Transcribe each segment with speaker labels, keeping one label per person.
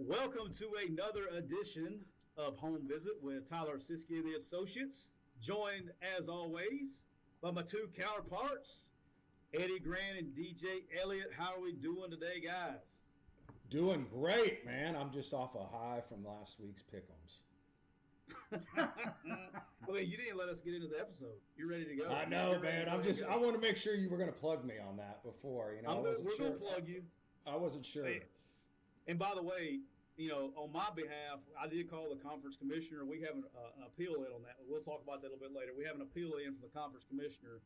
Speaker 1: Welcome to another edition of Home Visit with Tyler Siskey and the Associates, joined as always by my two counterparts, Eddie Gran and DJ Eliot. How are we doing today, guys?
Speaker 2: Doing great, man. I'm just off a high from last week's pick'ems.
Speaker 1: Well, you didn't let us get into the episode. You're ready to go.
Speaker 2: I know, man. I want to make sure you were going to plug me on that before.
Speaker 1: We're going to plug you.
Speaker 2: I wasn't sure.
Speaker 1: Hey, and by the way, on my behalf, I did call the conference commissioner. We have an appeal in on that. We'll talk about that a little bit later. We have an appeal in from the conference commissioner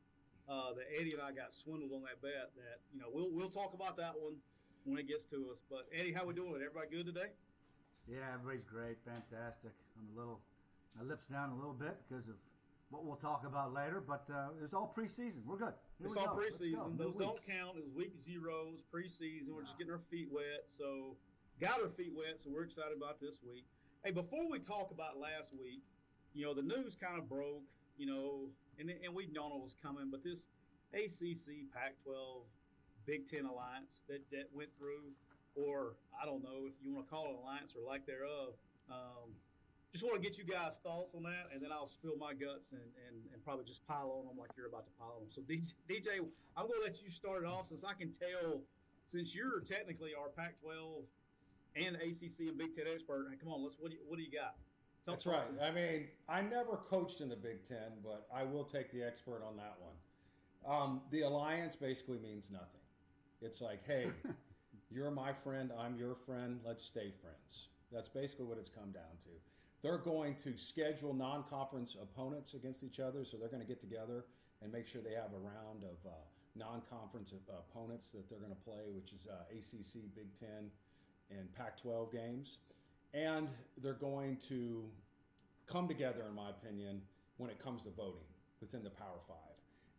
Speaker 1: that Eddie and I got swindled on that bet. That we'll talk about that one when it gets to us. But Eddie, how we doing? Everybody good today?
Speaker 3: Yeah, everybody's great, fantastic. My lips down a little bit because of what we'll talk about later. But it's all preseason. We're good.
Speaker 1: It's all preseason. Those don't count. It was week 0. It's preseason. We're just getting our feet wet. So. Got our feet wet, so we're excited about this week. Hey, before we talk about last week, the news kind of broke, and we'd known it was coming, but this ACC, Pac-12, Big Ten alliance that went through, or I don't know if you want to call it an alliance or lack thereof, just want to get you guys' thoughts on that, and then I'll spill my guts and probably just pile on them like you're about to pile on them. So, DJ, I'm going to let you start it off since I can tell, since you're technically our Pac-12 and ACC and Big Ten expert. Come on, what do you got?
Speaker 2: That's right. I mean, I never coached in the Big Ten, but I will take the expert on that one. The alliance basically means nothing. It's like, hey, you're my friend, I'm your friend, let's stay friends. That's basically what it's come down to. They're going to schedule non-conference opponents against each other, so they're going to get together and make sure they have a round of non-conference opponents that they're going to play, which is ACC, Big Ten, and Pac-12 games, and they're going to come together, in my opinion, when it comes to voting within the Power Five.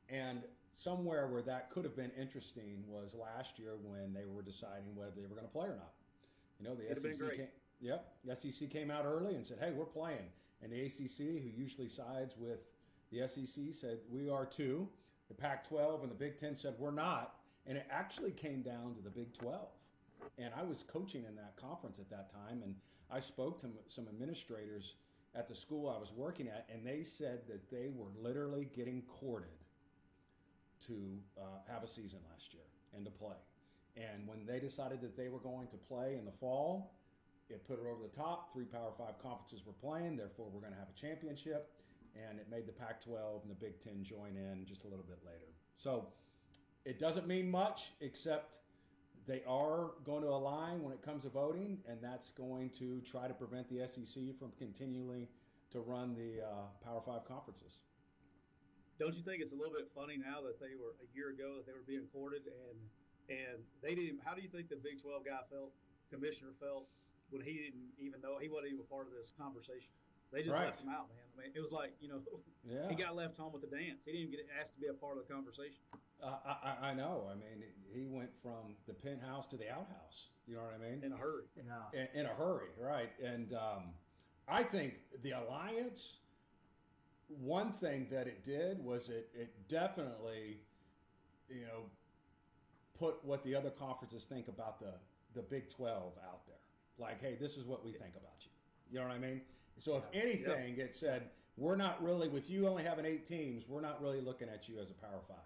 Speaker 2: And somewhere where that could have been interesting was last year when they were deciding whether they were going to play or not. The SEC came out early and said, hey, we're playing. And the ACC, who usually sides with the SEC, said, we are too. The Pac-12 and the Big Ten said, we're not. And it actually came down to the Big 12. And I was coaching in that conference at that time, and I spoke to some administrators at the school I was working at, and they said that they were literally getting courted to have a season last year and to play. And when they decided that they were going to play in the fall, it put it over the top. 3 Power 5 conferences were playing, therefore we're going to have a championship, and it made the Pac-12 and the Big Ten join in just a little bit later. So it doesn't mean much except they are going to align when it comes to voting, and that's going to try to prevent the SEC from continuing to run the Power 5 conferences.
Speaker 1: Don't you think it's a little bit funny now that they were a year ago that they were being courted and they didn't? How do you think the Big 12 guy felt, commissioner felt, when he didn't even know he wasn't even part of this conversation? They just left him out, man. I mean, it was like, he got left home with the dance. He didn't get asked to be a part of the conversation.
Speaker 2: I know. I mean, he went from the penthouse to the outhouse. You know what I mean?
Speaker 1: In a hurry.
Speaker 3: Yeah.
Speaker 2: In a hurry, right. And I think the alliance, one thing that it did was it definitely, put what the other conferences think about the Big 12 out there. Like, hey, this is what we think about you. You know what I mean? So if anything, it said, we're not really, with you only having 8 teams, we're not really looking at you as a Power 5,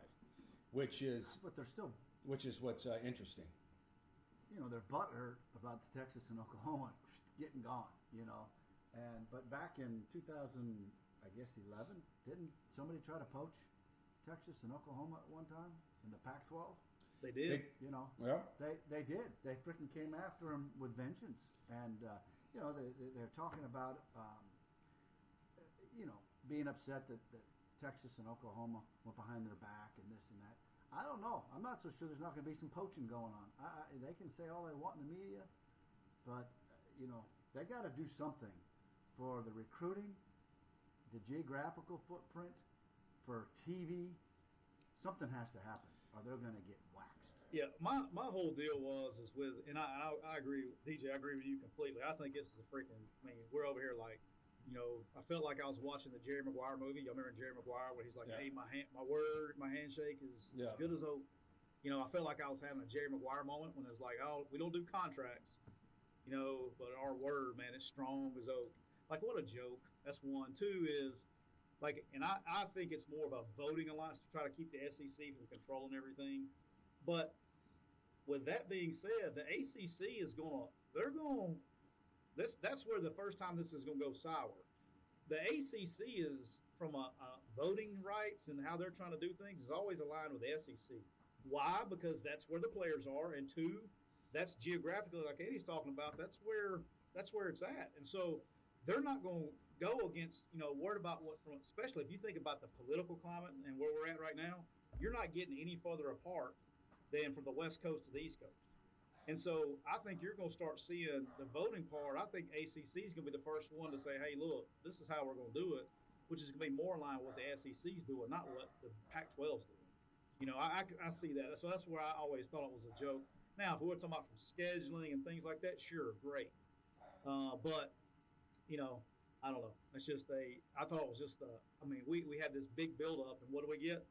Speaker 2: which is what's interesting.
Speaker 3: They're butthurt about the Texas and Oklahoma getting gone, but back in 2011, didn't somebody try to poach Texas and Oklahoma at one time in the Pac-12?
Speaker 1: They did.
Speaker 3: They did. They freaking came after them with vengeance, and they're talking about, being upset that Texas and Oklahoma went behind their back and this and that. I don't know. I'm not so sure there's not going to be some poaching going on. They can say all they want in the media, but, they got to do something for the recruiting, the geographical footprint, for TV. Something has to happen, or they're going to get waxed.
Speaker 1: Yeah, my whole deal is with, and I agree with DJ. I agree with you completely. I think this is a freaking. I mean, we're over here like, I felt like I was watching the Jerry Maguire movie. Y'all remember Jerry Maguire when he's like, "Hey, my handshake is as good as old." I felt like I was having a Jerry Maguire moment when it was like, "Oh, we don't do contracts. But our word, man, it's strong as oak. Like, what a joke. That's one. Two is, like, and I think it's more of a voting alliance to try to keep the SEC from controlling everything. But with that being said, the ACC is that's where the first time this is going to go sour. The ACC is, from a voting rights and how they're trying to do things, is always aligned with the SEC. Why? Because that's where the players are, and two, that's geographically, like Eddie's talking about, that's where it's at. And so they're not going to go against, worried about especially if you think about the political climate and where we're at right now, you're not getting any further apart than from the West Coast to the East Coast. And so I think you're going to start seeing the voting part. I think ACC is going to be the first one to say, hey, look, this is how we're going to do it, which is going to be more in line with what the SEC is doing, not what the Pac-12 is doing. I see that. So that's where I always thought it was a joke. Now, if we were talking about from scheduling and things like that, sure, great. But, I don't know. It's just I thought it was just we had this big build-up, and what do we get?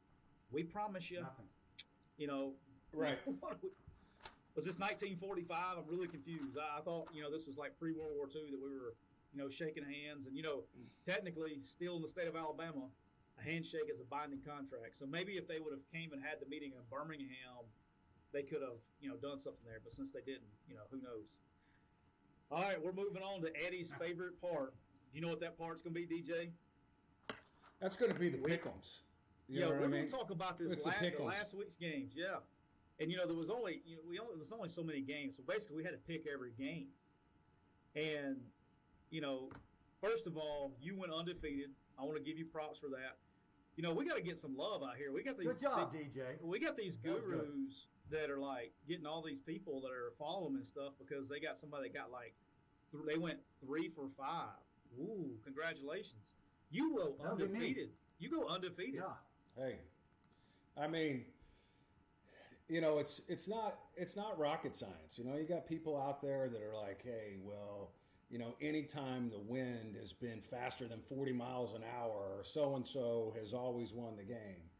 Speaker 1: We promise you.
Speaker 3: Nothing.
Speaker 2: Right.
Speaker 1: Was this 1945? I'm really confused. I thought, this was like pre-World War II that we were, shaking hands. And, technically, still in the state of Alabama, a handshake is a binding contract. So maybe if they would have came and had the meeting in Birmingham, they could have, done something there. But since they didn't, who knows? All right, we're moving on to Eddie's favorite part. Do you know what that part's going to be, DJ?
Speaker 2: That's going to be the pick'ems.
Speaker 1: We're going to talk about this last week's games. Yeah. And there was only there's only so many games, so basically we had to pick every game. And first of all, you went undefeated. I want to give you props for that. We got to get some love out here. We got these
Speaker 3: good job, DJ.
Speaker 1: We got these gurus that are like getting all these people that are following and stuff because they got somebody that got they went 3 for 5. Ooh, congratulations! You go undefeated. You go undefeated.
Speaker 3: Yeah.
Speaker 2: Hey, I mean. It's not rocket science. You got people out there that are like, hey, well, anytime the wind has been faster than 40 miles an hour, so and so has always won the game.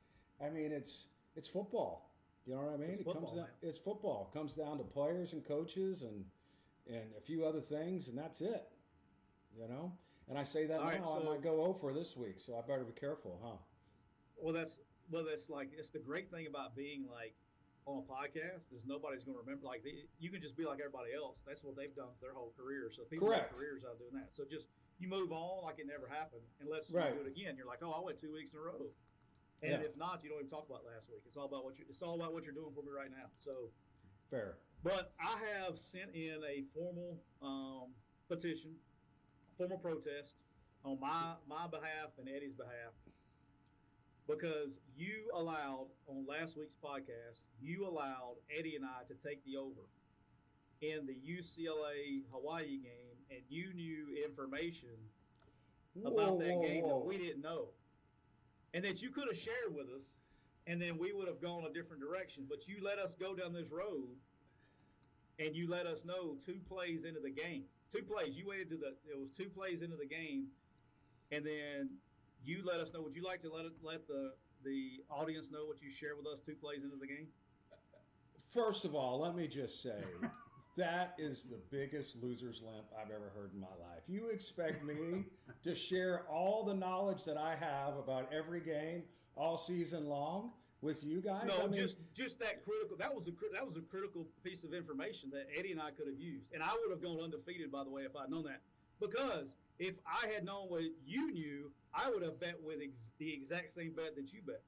Speaker 2: I mean, it's football. You know what I mean? It's football. It comes down to players and coaches and a few other things, and that's it. And I say that now. Right, I might go over this week, so I better be careful, huh?
Speaker 1: Well, that's it's the great thing about being on a podcast is nobody's going to remember. You can just be like everybody else. That's what they've done their whole career. So people have careers out doing that. So just you move on like it never happened, unless you do it again. You're like, oh, I went 2 weeks in a row, and if not, you don't even talk about last week. It's all about what you're doing for me right now. So
Speaker 2: fair.
Speaker 1: But I have sent in a formal petition, formal protest on my behalf and Eddie's behalf. Because you allowed, on last week's podcast, Eddie and I to take the over in the UCLA-Hawaii game, and you knew information about that game that we didn't know. And that you could have shared with us, and then we would have gone a different direction. But you let us go down this road, and you let us know 2 plays into the game. 2 plays. You waited it was 2 plays into the game, and then you let us know. Would you like to let the audience know what you shared with us 2 plays into the game?
Speaker 2: First of all, let me just say, that is the biggest loser's limp I've ever heard in my life. You expect me to share all the knowledge that I have about every game all season long with you guys?
Speaker 1: No, just that critical. That was a critical piece of information that Eddie and I could have used, and I would have gone undefeated, by the way, if I'd known that. Because if I had known what you knew, I would have bet with the exact same bet that you bet.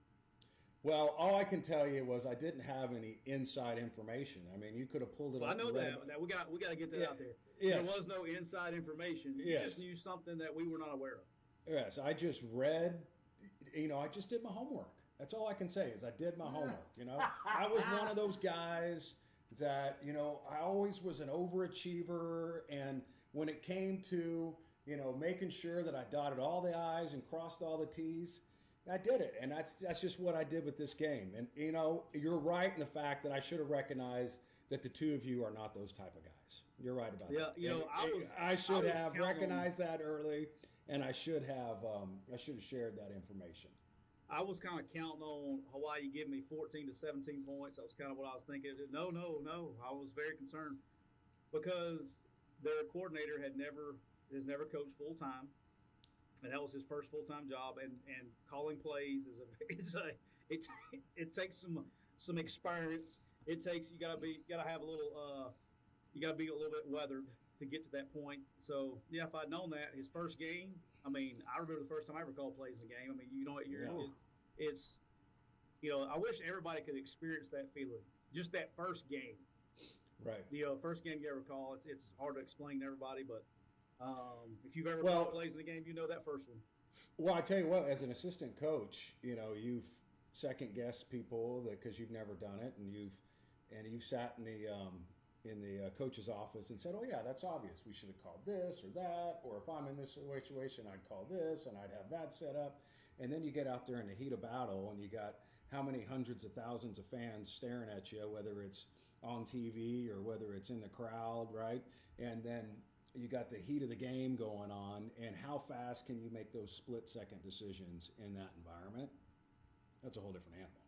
Speaker 2: Well, all I can tell you was I didn't have any inside information. I mean, you could have pulled it up.
Speaker 1: I know that. We got to get that out there.
Speaker 2: Yes.
Speaker 1: There was no inside information. You just knew something that we were not aware of.
Speaker 2: Yes, I just read. I just did my homework. That's all I can say is I did my homework. I was one of those guys that I always was an overachiever, and when it came to making sure that I dotted all the I's and crossed all the T's, I did it, and that's just what I did with this game. And you're right in the fact that I should have recognized that the two of you are not those type of guys. You're right about that.
Speaker 1: Yeah,
Speaker 2: I should have recognized that early, and I should have shared that information.
Speaker 1: I was kind of counting on Hawaii giving me 14 to 17 points. That was kind of what I was thinking. No. I was very concerned because their coordinator has never coached full time, and that was his first full time job. And calling plays it takes some experience. It takes you gotta be a little bit weathered to get to that point. So yeah, if I'd known that his first game, I mean, I remember the first time I ever called plays in a game. I mean, it's I wish everybody could experience that feeling, just that first game.
Speaker 2: Right.
Speaker 1: First game you ever call, it's hard to explain to everybody, but if you've ever called plays in a game, you know that first one.
Speaker 2: Well, I tell you what, as an assistant coach, you've second guessed people because you've never done it, and you've sat in the coach's office and said, "Oh yeah, that's obvious. We should have called this or that, or if I'm in this situation, I'd call this and I'd have that set up." And then you get out there in the heat of battle, and you got how many hundreds of thousands of fans staring at you, whether it's on TV or whether it's in the crowd, right? And then you got the heat of the game going on, and how fast can you make those split-second decisions in that environment? That's a whole different animal.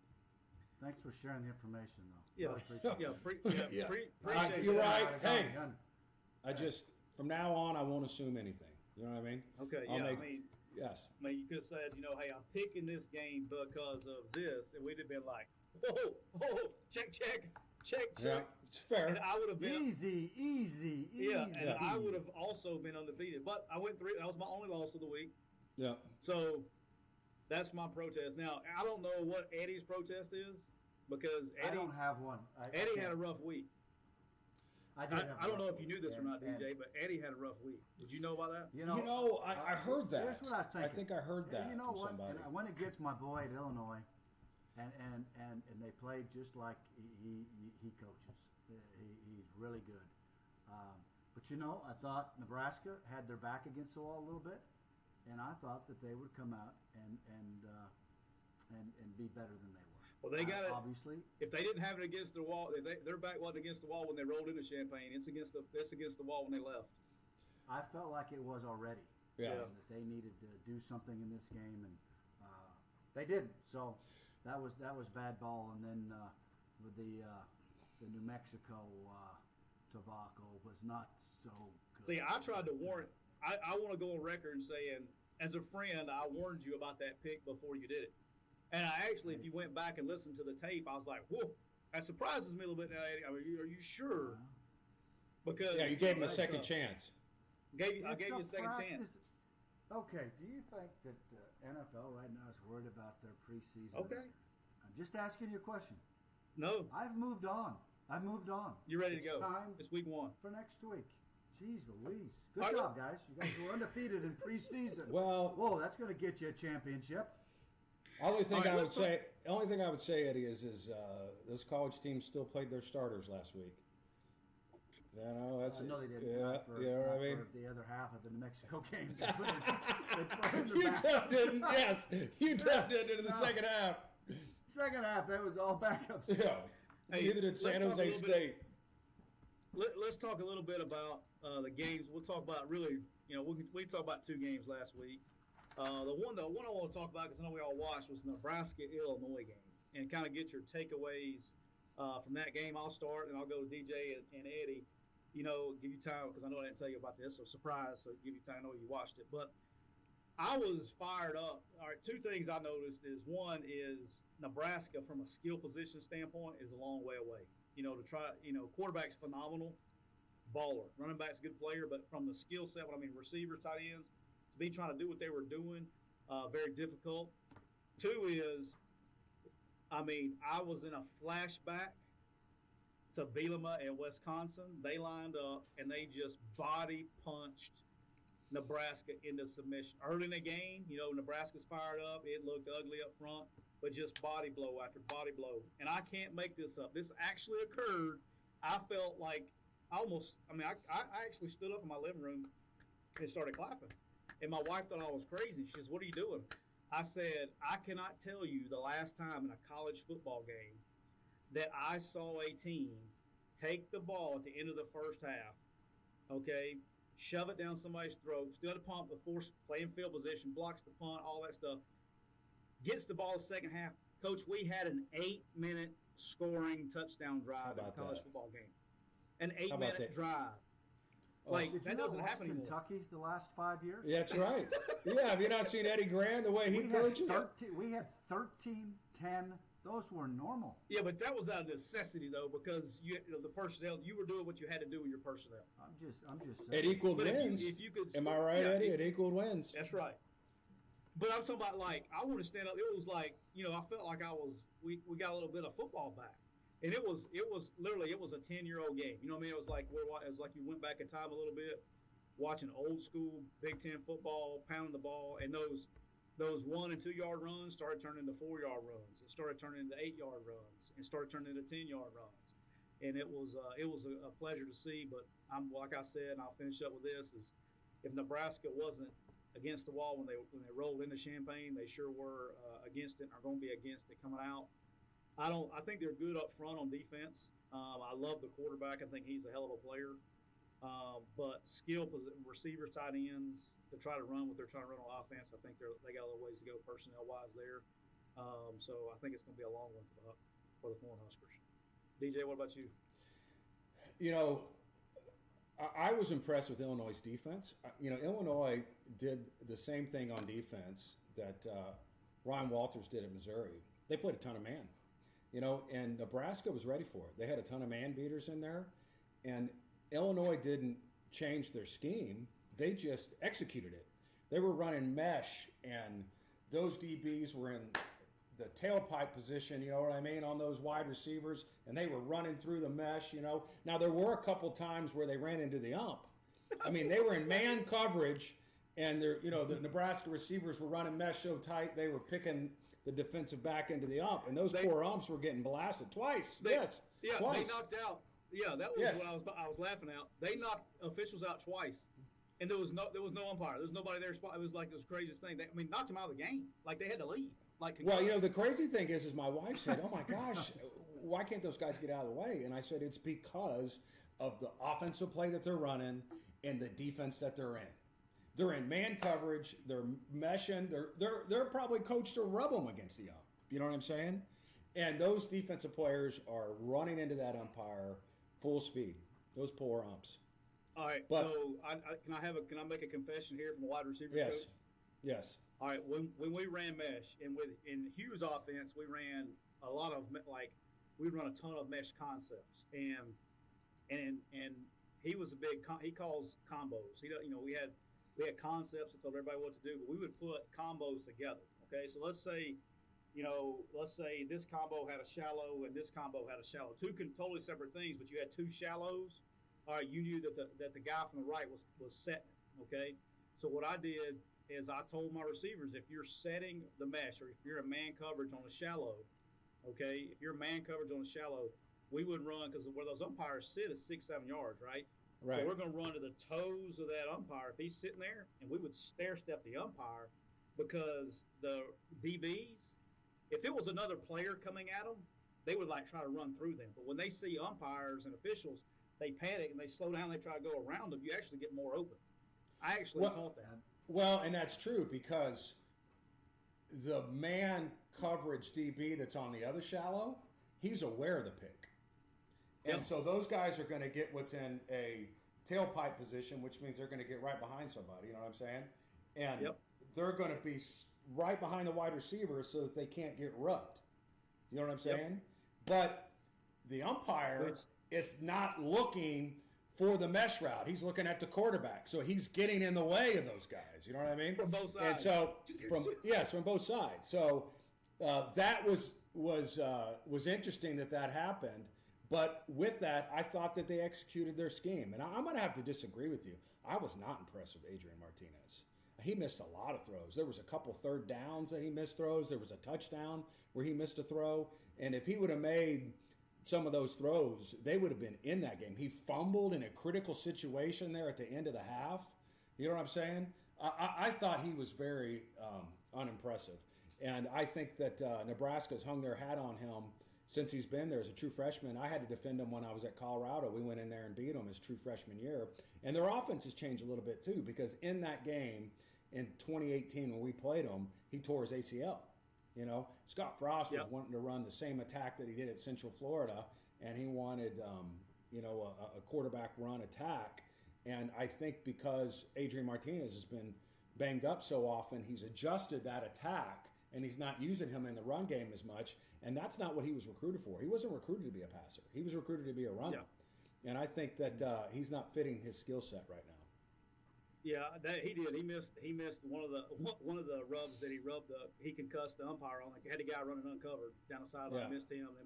Speaker 3: Thanks for sharing the information, though.
Speaker 1: Yeah,
Speaker 3: Appreciate it.
Speaker 1: appreciate
Speaker 2: You're
Speaker 1: that.
Speaker 2: right. Hey,
Speaker 3: Gun.
Speaker 2: I just from now on I won't assume anything. You know what I mean?
Speaker 1: Okay,
Speaker 2: Yes.
Speaker 1: I mean, you could have said, hey, I'm picking this game because of this, and we'd have been like, whoa, check.
Speaker 2: Yeah, it's fair.
Speaker 1: And I would have been
Speaker 3: Easy.
Speaker 1: Yeah, and I would have also been undefeated. But I went 3. That was my only loss of the week.
Speaker 2: Yeah.
Speaker 1: So that's my protest. Now I don't know what Eddie's protest is because
Speaker 3: I don't have one.
Speaker 1: Eddie had a rough week.
Speaker 3: I
Speaker 1: don't know if you knew this or not, DJ, but Eddie had a rough week. Did you know about that?
Speaker 2: I heard that.
Speaker 3: Here's what I was thinking.
Speaker 2: I think I heard that
Speaker 3: You know
Speaker 2: from
Speaker 3: what?
Speaker 2: somebody.
Speaker 3: And I went against my boy at Illinois, and they played just like he coaches. He's really good. But I thought Nebraska had their back against the wall a little bit, and I thought that they would come out and be better than they were.
Speaker 1: Well, they got it.
Speaker 3: Obviously,
Speaker 1: if they didn't have it against the wall, their back wasn't against the wall when they rolled into Champaign. It's against the wall when they left.
Speaker 3: I felt like it was already.
Speaker 2: Yeah.
Speaker 3: That they needed to do something in this game, and they didn't. So that was bad ball. And then with the New Mexico debacle was not so good.
Speaker 1: See, I tried to warn. I want to go on record saying, as a friend, I warned you about that pick before you did it. And I actually, if you went back and listened to the tape, I was like, whoa, that surprises me a little bit. I mean, are you sure? Because
Speaker 2: you gave him a second chance.
Speaker 1: I gave you a second chance.
Speaker 3: Okay, do you think that the NFL right now is worried about their preseason?
Speaker 1: Okay.
Speaker 3: I'm just asking you a question.
Speaker 1: No.
Speaker 3: I've moved on.
Speaker 1: You're ready to go.
Speaker 3: Time
Speaker 1: it's week 1.
Speaker 3: for next week. Jeez Louise. Good job, guys. You guys were undefeated in preseason.
Speaker 2: Well,
Speaker 3: whoa, that's going to get you a championship.
Speaker 2: Only thing I would say, Eddie, is those college teams still played their starters last week. That's
Speaker 3: I know they did.
Speaker 2: Yeah,
Speaker 3: not for the other half of the New Mexico game.
Speaker 2: UTEP didn't. Yes, UTEP did into the second half.
Speaker 3: Second half, that was all backups.
Speaker 2: Yeah. Neither did San Jose State.
Speaker 1: Let's talk a little bit about the games. We'll talk about we talked about 2 games last week. The one I want to talk about, because I know we all watched, was Nebraska-Illinois game, and kind of get your takeaways from that game. I'll start, and I'll go to DJ and Eddie. Give you time, because I know I didn't tell you about this, so surprise, so give you time. I know you watched it. But I was fired up. All right, 2 things I noticed is, one is Nebraska, from a skill position standpoint, is a long way away. Quarterback's phenomenal, baller. Running back's a good player, but from the skill set, receivers, tight ends, to be trying to do what they were doing, very difficult. 2 is, I was in a flashback to Bielema and Wisconsin. They lined up and they just body punched Nebraska into submission. Early in the game, Nebraska's fired up. It looked ugly up front, but just body blow after body blow. And I can't make this up. This actually occurred. I felt like I actually stood up in my living room and started clapping. And my wife thought I was crazy. She says, "What are you doing?" I said, "I cannot tell you the last time in a college football game that I saw a team take the ball at the end of the first half, okay, shove it down somebody's throat, still to pump before playing field position, blocks the punt, all that stuff, gets the ball the second half. Coach, we had an 8-minute scoring touchdown drive in a college football game. An 8-minute drive. Like
Speaker 3: Did you
Speaker 1: that
Speaker 3: not
Speaker 1: doesn't
Speaker 3: watch
Speaker 1: happen anymore.
Speaker 3: Kentucky the last 5 years?
Speaker 2: That's right. Yeah, have you not seen Eddie Gran, the way he coaches?
Speaker 3: We had 13, 10. Those were normal.
Speaker 1: Yeah, but that was out of necessity though, because the personnel, you were doing what you had to do with your personnel.
Speaker 3: I'm just saying.
Speaker 2: It equaled
Speaker 1: But
Speaker 2: wins.
Speaker 1: if you could,
Speaker 2: Am I right,
Speaker 1: yeah,
Speaker 2: Eddie? It equaled wins.
Speaker 1: That's right. But I'm talking about like I want to stand up. It was like I felt like we got a little bit of football back, and it was literally a 10-year-old game. You know what I mean? It was like you went back in time a little bit, watching old school Big Ten football, pounding the ball, and those 1 and 2 yard runs started turning into 4 yard runs. It started turning into 8 yard runs, and started turning into 10 yard runs. And it was a pleasure to see. But I'm like I said, and I'll finish up with this: is if Nebraska wasn't against the wall when they rolled into Champaign, they sure were against it and are going to be against it coming out. I think they're good up front on defense. I love the quarterback. I think he's a hell of a player. But skill receivers, tight ends to try to run what they're trying to run on offense. I think they got a little ways to go personnel wise there. So I think it's going to be a long one for the Cornhuskers. DJ, what about you?
Speaker 2: I was impressed with Illinois' defense. Illinois did the same thing on defense that Ryan Walters did at Missouri. They played a ton of man, and Nebraska was ready for it. They had a ton of man beaters in there, and Illinois didn't change their scheme. They just executed it. They were running mesh, and those DBs were in the tailpipe position, you know what I mean, on those wide receivers, and they were running through the mesh, Now, there were a couple times where they ran into the ump. I mean, they were in man coverage, and the Nebraska receivers were running mesh so tight they were picking the defensive back into the ump, and those poor umps were getting blasted twice. Twice.
Speaker 1: They knocked out. Yeah, that was what I was laughing at. They knocked officials out twice, and there was no umpire. There was nobody there. It was like this craziest thing. They knocked them out of the game. Like they had to leave.
Speaker 2: Well, the crazy thing is my wife said, "Oh my gosh, why can't those guys get out of the way?" And I said, "It's because of the offensive play that they're running and the defense that they're in. They're in man coverage. They're meshing. They're probably coached to rub them against the ump. You know what I'm saying? And those defensive players are running into that umpire full speed. Those poor umps."
Speaker 1: All right. So can I make a confession here from a wide receiver coach?
Speaker 2: Yes.
Speaker 1: All right. When we ran mesh and in Hughes' offense, we ran a lot of we run a ton of mesh concepts, and he was a big he calls combos. We had concepts that told everybody what to do, but we would put combos together. Okay, so let's say this combo had a shallow and this combo had a shallow. Two totally separate things, but you had two shallows. All right, you knew that the guy from the right was setting it. Okay, so what I did is I told my receivers, if you're setting the mesh or if you're a man coverage on a shallow, okay, if you're man coverage on a shallow, we would run, because where those umpires sit is 6-7 yards, right?
Speaker 2: Right.
Speaker 1: So we're going to run to the toes of that umpire if he's sitting there, and we would stair step the umpire, because the DBs, if it was another player coming at them, they would try to run through them. But when they see umpires and officials, they panic and they slow down. They try to go around them. You actually get more open. I actually taught that.
Speaker 2: Well, and that's true, because the man coverage DB that's on the other shallow, he's aware of the pick. And so those guys are going to get what's in a tailpipe position, which means they're going to get right behind somebody, you know what I'm saying? And they're going to be right behind the wide receiver so that they can't get rubbed. You know what I'm saying? But the umpire is not looking for the mesh route. He's looking at the quarterback. So he's getting in the way of those guys. You know what I mean?
Speaker 1: From both sides.
Speaker 2: And so from both sides. So that was interesting that happened. But with that, I thought that they executed their scheme. And I'm going to have to disagree with you. I was not impressed with Adrian Martinez. He missed a lot of throws. There was a couple third downs that he missed throws. There was a touchdown where he missed a throw. And if he would have made some of those throws, they would have been in that game. He fumbled in a critical situation there at the end of the half. You know what I'm saying? I thought he was very unimpressive. And I think that Nebraska's hung their hat on him since he's been there as a true freshman. I had to defend him when I was at Colorado. We went in there and beat him his true freshman year. And their offense has changed a little bit too, because in that game in 2018 when we played him, he tore his ACL. Scott Frost was wanting to run the same attack that he did at Central Florida, and he wanted, a quarterback run attack. And I think because Adrian Martinez has been banged up so often, he's adjusted that attack, and he's not using him in the run game as much. And that's not what he was recruited for. He wasn't recruited to be a passer. He was recruited to be a runner. Yeah. And I think that he's not fitting his skill set right now.
Speaker 1: Yeah, he did. He missed one of the rubs that he rubbed. He concussed the umpire on. Like, had the guy running uncovered down the sideline.
Speaker 2: Yeah.
Speaker 1: Missed him. They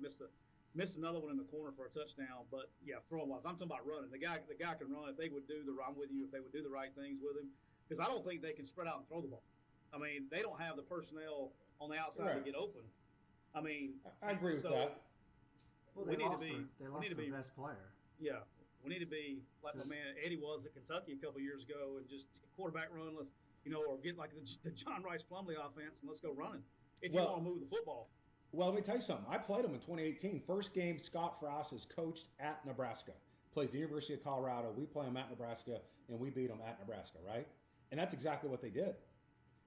Speaker 1: missed another one in the corner for a touchdown. But yeah, throwing wise, I'm talking about running. The guy can run if they would do the. I'm with you. If they would do the right things with him, because I don't think they can spread out and throw the ball. I mean, they don't have the personnel on the outside to get open. I mean,
Speaker 2: I agree with that.
Speaker 3: Well, they lost their best player.
Speaker 1: Yeah, we need to be like my man Eddie was at Kentucky a couple years ago, and just quarterback run, or get like the John Rice Plumlee offense, and let's go running if you want to move the football.
Speaker 2: Well, let me tell you something. I played him in 2018. First game Scott Frost has coached at Nebraska. Plays the University of Colorado. We play him at Nebraska, and we beat him at Nebraska, right? And that's exactly what they did.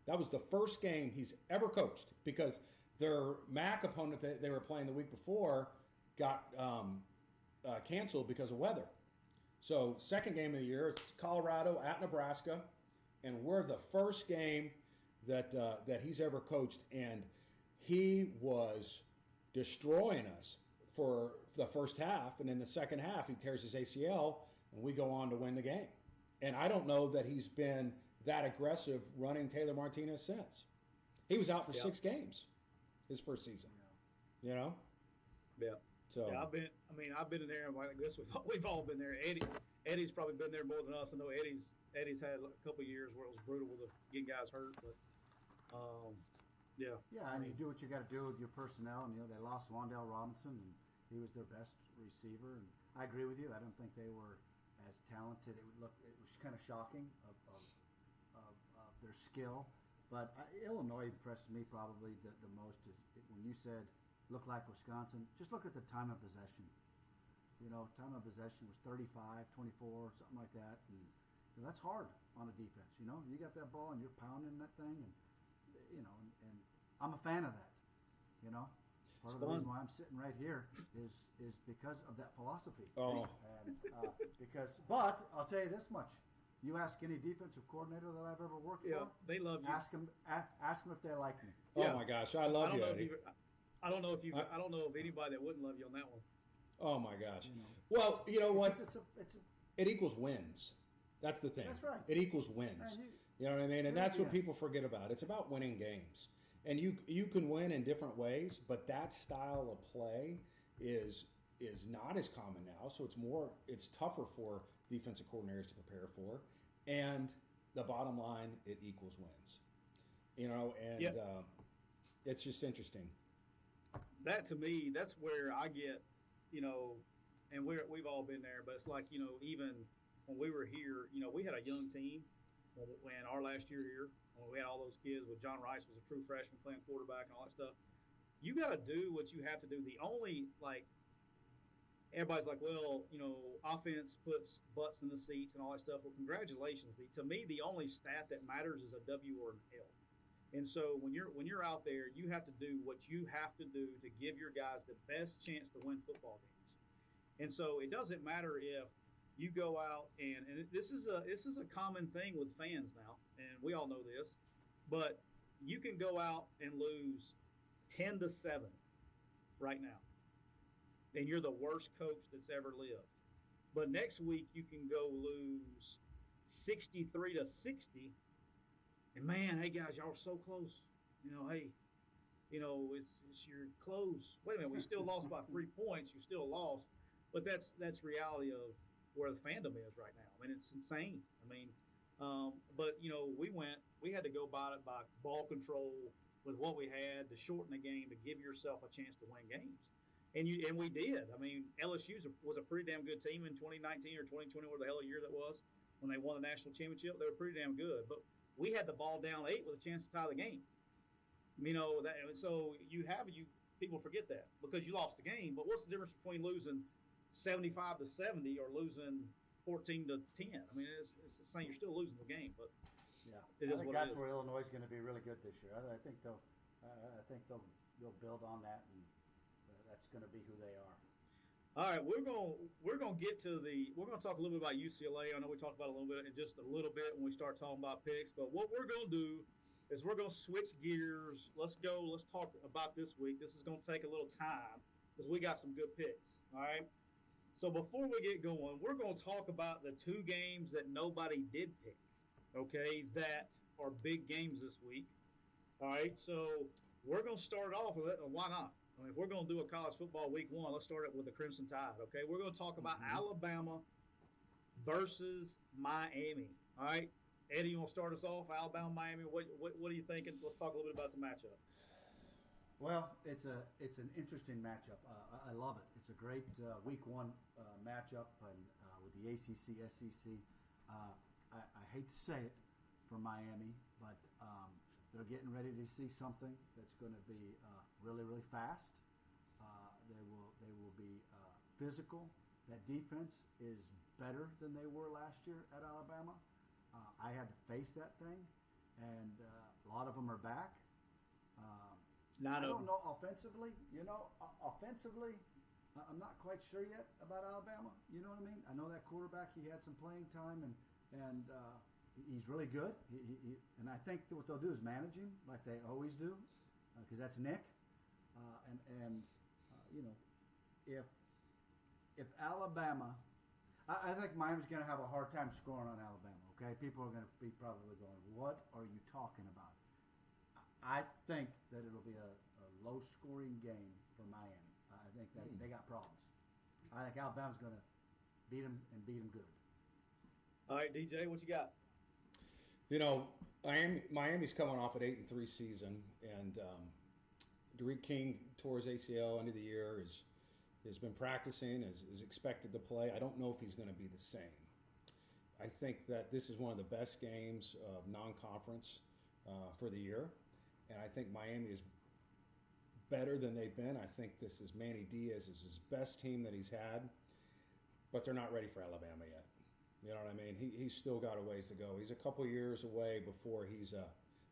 Speaker 2: That was the first game he's ever coached because their MAC opponent that they were playing the week before got canceled because of weather. So second game of the year, it's Colorado at Nebraska, and we're the first game that he's ever coached, and he was destroying us for the first half, and in the second half he tears his ACL, and we go on to win the game. And I don't know that he's been that aggressive running Taylor Martinez since. He was out for 6 games his first season. Yeah. You know?
Speaker 1: Yeah.
Speaker 2: So
Speaker 1: yeah, I've been in there. I guess we've all been there. Eddie's probably been there more than us. I know Eddie's had a couple of years where it was brutal with getting guys hurt, but yeah.
Speaker 3: Yeah, and you do what you got to do with your personnel. And they lost Wan'Dale Robinson, and he was their best receiver. And I agree with you. I don't think they were as talented. It was kind of shocking of their skill. But Illinois impressed me probably the most is when you said look like Wisconsin. Just look at the time of possession. Time of possession was 35, 24, something like that. And that's hard on a defense. You got that ball and you're pounding that thing, and and I'm a fan of that. Part of the reason why I'm sitting right here is because of that philosophy.
Speaker 2: Oh.
Speaker 3: And but I'll tell you this much. You ask any defensive coordinator that I've ever worked for,
Speaker 1: they love you.
Speaker 3: Ask them if they like me.
Speaker 2: Oh my gosh, I love you, Eddie.
Speaker 1: I don't know of anybody that wouldn't love you on that one.
Speaker 2: Oh my gosh. Well, you know what? It equals wins. That's the thing.
Speaker 3: That's right.
Speaker 2: It equals wins. You know what I mean? And that's what people forget about. It's about winning games. And you can win in different ways, but that style of play is not as common now. So it's tougher for defensive coordinators to prepare for. And the bottom line, it equals wins. It's just interesting.
Speaker 1: That to me, that's where I get, and we've all been there, but it's like, even when we were here, we had a young team when our last year here, when we had all those kids with John Rice was a true freshman playing quarterback and all that stuff. You got to do what you have to do. The only, everybody's like, well, offense puts butts in the seats and all that stuff. Well, congratulations. To me, the only stat that matters is a W or an L. And so when you're out there, you have to do what you have to do to give your guys the best chance to win football games. And so it doesn't matter if you go out and this is a common thing with fans now, and we all know this, but you can go out and lose 10-7 right now, and you're the worst coach that's ever lived. But next week you can go lose 63-60. And man, hey guys, y'all are so close. It's you're close. Wait a minute, we still lost by 3 points. You still lost, but that's reality of where the fandom is right now. I mean, it's insane. I mean, but we had to go by ball control with what we had to shorten the game to give yourself a chance to win games, and we did. I mean, LSU was a pretty damn good team in 2019 or 2020, whatever the hell of year that was, when they won the national championship. They were pretty damn good, but we had the ball down 8 with a chance to tie the game. So people forget that because you lost the game. But what's the difference between losing 75-70 or losing 14-10? I mean, it's the same. You're still losing the game, but
Speaker 3: I think that's where Illinois is going to be really good this year. I think they'll build on that, and that's going to be who they are.
Speaker 1: All right, we're gonna talk a little bit about UCLA. I know we talked about it a little bit in just a little bit when we start talking about picks. But what we're gonna do is we're gonna switch gears. Let's talk about this week. This is gonna take a little time because we got some good picks. All right. So before we get going, we're gonna talk about the two games that nobody did pick. Okay, that are big games this week. All right. So we're gonna start off with it. Why not? I mean, if we're going to do a college football week one, let's start it with the Crimson Tide, okay? We're going to talk about Alabama versus Miami, all right? Eddie, you want to start us off? Alabama, Miami, what are you thinking? Let's talk a little bit about the matchup.
Speaker 3: Well, it's an interesting matchup. I love it. It's a great week one matchup with the ACC, SEC. I hate to say it for Miami, but they're getting ready to see something that's going to be really, really fast. They will be physical. That defense is better than they were last year at Alabama. I had to face that thing, and a lot of them are back. I don't know offensively. Offensively, I'm not quite sure yet about Alabama. You know what I mean? I know that quarterback. He had some playing time, and he's really good. And I think what they'll do is manage him like they always do, because that's Nick. If Alabama, I think Miami's going to have a hard time scoring on Alabama. Okay, people are going to be probably going, "What are you talking about?" I think that it'll be a low-scoring game for Miami. I think that they got problems. I think Alabama's going to beat them and beat them good.
Speaker 1: All right, DJ, what you got?
Speaker 2: Miami's coming off an 8-3 season, and Derek King tore his ACL end of the year. Has been practicing, is expected to play. I don't know if he's going to be the same. I think that this is one of the best games of non-conference for the year, and I think Miami is better than they've been. I think this is Manny Diaz is his best team that he's had, but they're not ready for Alabama yet. You know what I mean? He's still got a ways to go. He's a couple years away before he's a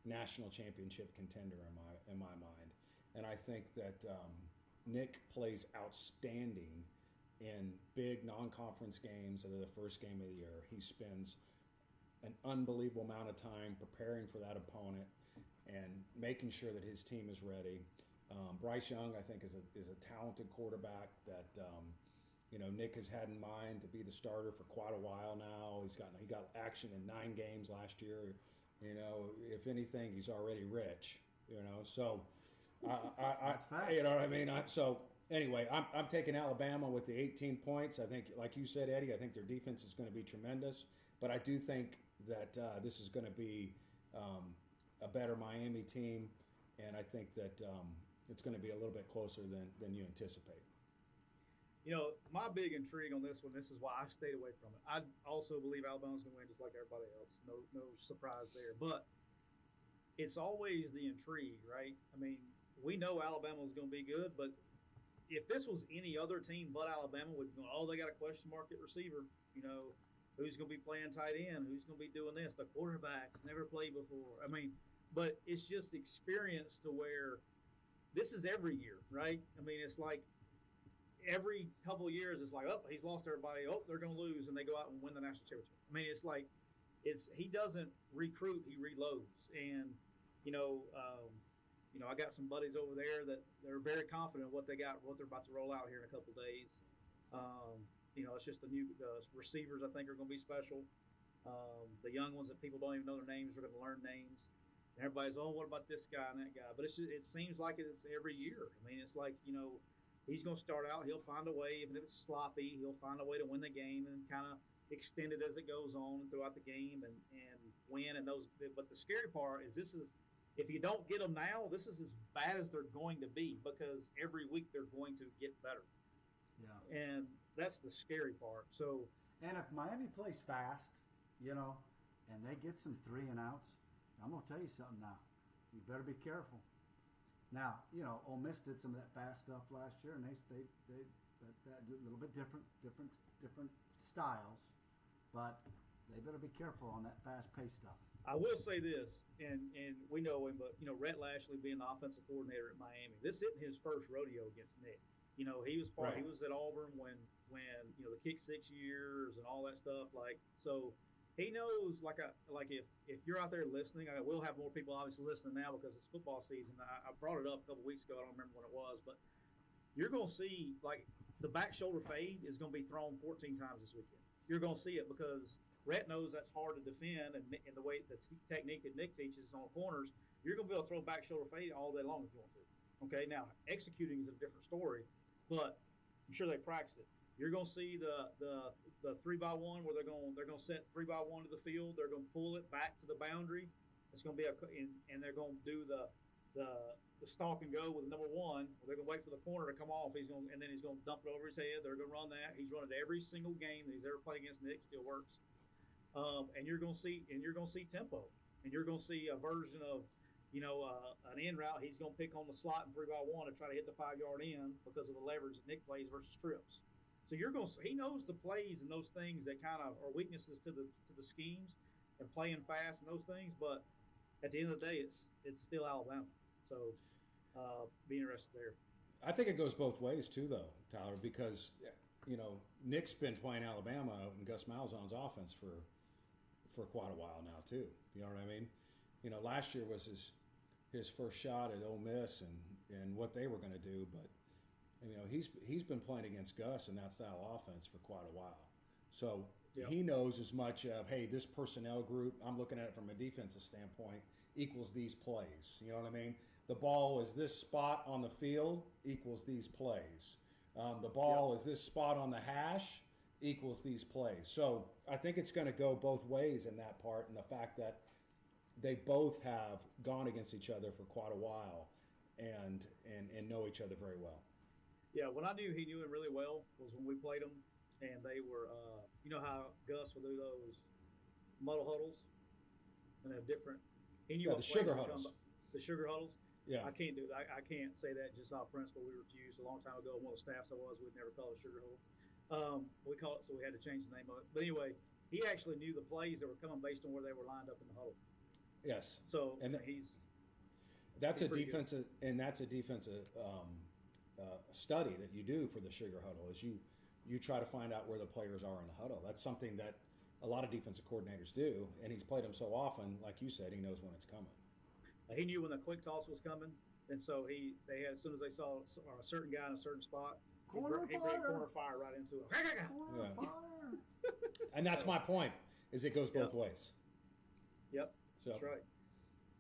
Speaker 2: national championship contender in my mind. And I think that Nick plays outstanding in big non-conference games that are the first game of the year. He spends an unbelievable amount of time preparing for that opponent and making sure that his team is ready. Bryce Young, I think, is a talented quarterback that Nick has had in mind to be the starter for quite a while now. He got action in 9 games last year. If anything, he's already rich. So
Speaker 3: That's fact.
Speaker 2: you know what I mean. Anyway, I'm taking Alabama with the 18 points. I think, like you said, Eddie, I think their defense is going to be tremendous. But I do think that this is going to be a better Miami team, and I think that it's going to be a little bit closer than you anticipate.
Speaker 1: My big intrigue on this one, this is why I stayed away from it. I also believe Alabama's going to win just like everybody else. No surprise there. But it's always the intrigue, right? I mean, we know Alabama's going to be good, but if this was any other team but Alabama, would go, they got a question mark at receiver. Who's going to be playing tight end? Who's going to be doing this? The quarterback's never played before. I mean, but it's just experience to where this is every year, right? I mean, it's like every couple of years, it's like, he's lost everybody. They're going to lose, and they go out and win the national championship. I mean, it's like he doesn't recruit, he reloads. And, I got some buddies over there that they're very confident what they're about to roll out here in a couple of days. It's just the receivers I think are going to be special. The young ones that people don't even know their names are going to learn names. And everybody's, what about this guy and that guy? But it seems like it's every year. I mean, it's like, he's going to start out. He'll find a way, even if it's sloppy, he'll find a way to win the game and kind of extend it as it goes on throughout the game and win. But the scary part is if you don't get them now, this is as bad as they're going to be because every week they're going to get better.
Speaker 3: Yeah.
Speaker 1: And that's the scary part. So,
Speaker 3: and if Miami plays fast, and they get some 3 and outs, I'm going to tell you something now. You better be careful. Now, Ole Miss did some of that fast stuff last year, and they that a little bit different styles, but they better be careful on that fast-paced stuff.
Speaker 1: I will say this, and we know him, but Rhett Lashley being the offensive coordinator at Miami, this isn't his first rodeo against Nick. You know, he was
Speaker 2: Right.
Speaker 1: he was at Auburn when you know the kick 6 years and all that stuff. Like so, he knows. Like if you're out there listening, I will have more people obviously listening now because it's football season. I brought it up a couple weeks ago. I don't remember when it was, but you're going to see like the back shoulder fade is going to be thrown 14 times this weekend. You're going to see it because Rhett knows that's hard to defend, and the way the technique that Nick teaches on corners, you're going to be able to throw back shoulder fade all day long if you want to. Okay, now executing is a different story, but I'm sure they practice it. You're going to see the 3x1 where they're going to set 3x1 to the field. They're going to pull it back to the boundary. It's going to be and they're going to do the stalk and go with number one. They're going to wait for the corner to come off. And then he's going to dump it over his head. They're going to run that. He's run it every single game that he's ever played against Nick. Still works. And you're going to see tempo, and you're going to see a version of, an in route. He's going to pick on the slot and 3x1 to try to hit the 5-yard in because of the leverage that Nick plays versus trips. So he knows the plays and those things that kind of are weaknesses to the schemes and playing fast and those things. But at the end of the day, it's still Alabama. So be interested there.
Speaker 2: I think it goes both ways too, though, Tyler, because Nick's been playing Alabama and Gus Malzahn's offense for quite a while now too. You know what I mean? Last year was his first shot at Ole Miss and what they were going to do, but he's been playing against Gus and that style offense for quite a while. So
Speaker 1: Yep.
Speaker 2: He knows as much of, hey, this personnel group, I'm looking at it from a defensive standpoint, equals these plays. You know what I mean? The ball is this spot on the field equals these plays. The ball is this spot on the hash equals these plays. So I think it's going to go both ways in that part, and the fact that they both have gone against each other for quite a while and know each other very well.
Speaker 1: Yeah, when I knew he knew him really well was when we played him, and they were, you know how Gus would do those muddle huddles, and have different. He knew
Speaker 2: the sugar huddles.
Speaker 1: The sugar huddles.
Speaker 2: Yeah,
Speaker 1: I can't do that. I can't say that just off principle. We refused a long time ago. One of the staffs I was, we'd never call it a sugar huddle. We call it, so we had to change the name of it. But anyway, he actually knew the plays that were coming based on where they were lined up in the huddle.
Speaker 2: yes.
Speaker 1: So
Speaker 2: And that's a defensive, and that's a defensive study that you do for the sugar huddle. Is you try to find out where the players are in the huddle. That's something that a lot of defensive coordinators do, and he's played them so often. Like you said, he knows when it's coming.
Speaker 1: He knew when the quick toss was coming, and so they had, as soon as they saw a certain guy in a certain spot, he brought corner fire right into it.
Speaker 3: Corner fire.
Speaker 2: And that's my point. Is it goes both ways.
Speaker 1: Yep,
Speaker 2: So
Speaker 1: that's right.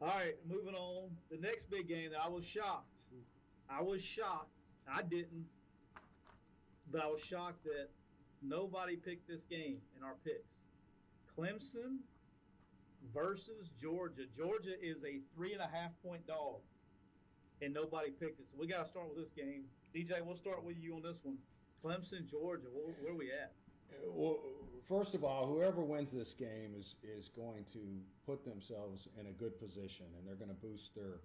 Speaker 1: All right, moving on. The next big game that I was shocked. I didn't, but I was shocked that nobody picked this game in our picks. Clemson versus Georgia. Georgia is a 3.5-point dog, and nobody picked it. So we got to start with this game. DJ, we'll start with you on this one. Clemson, Georgia. Where are we at?
Speaker 2: Well, first of all, whoever wins this game is going to put themselves in a good position, and they're going to boost their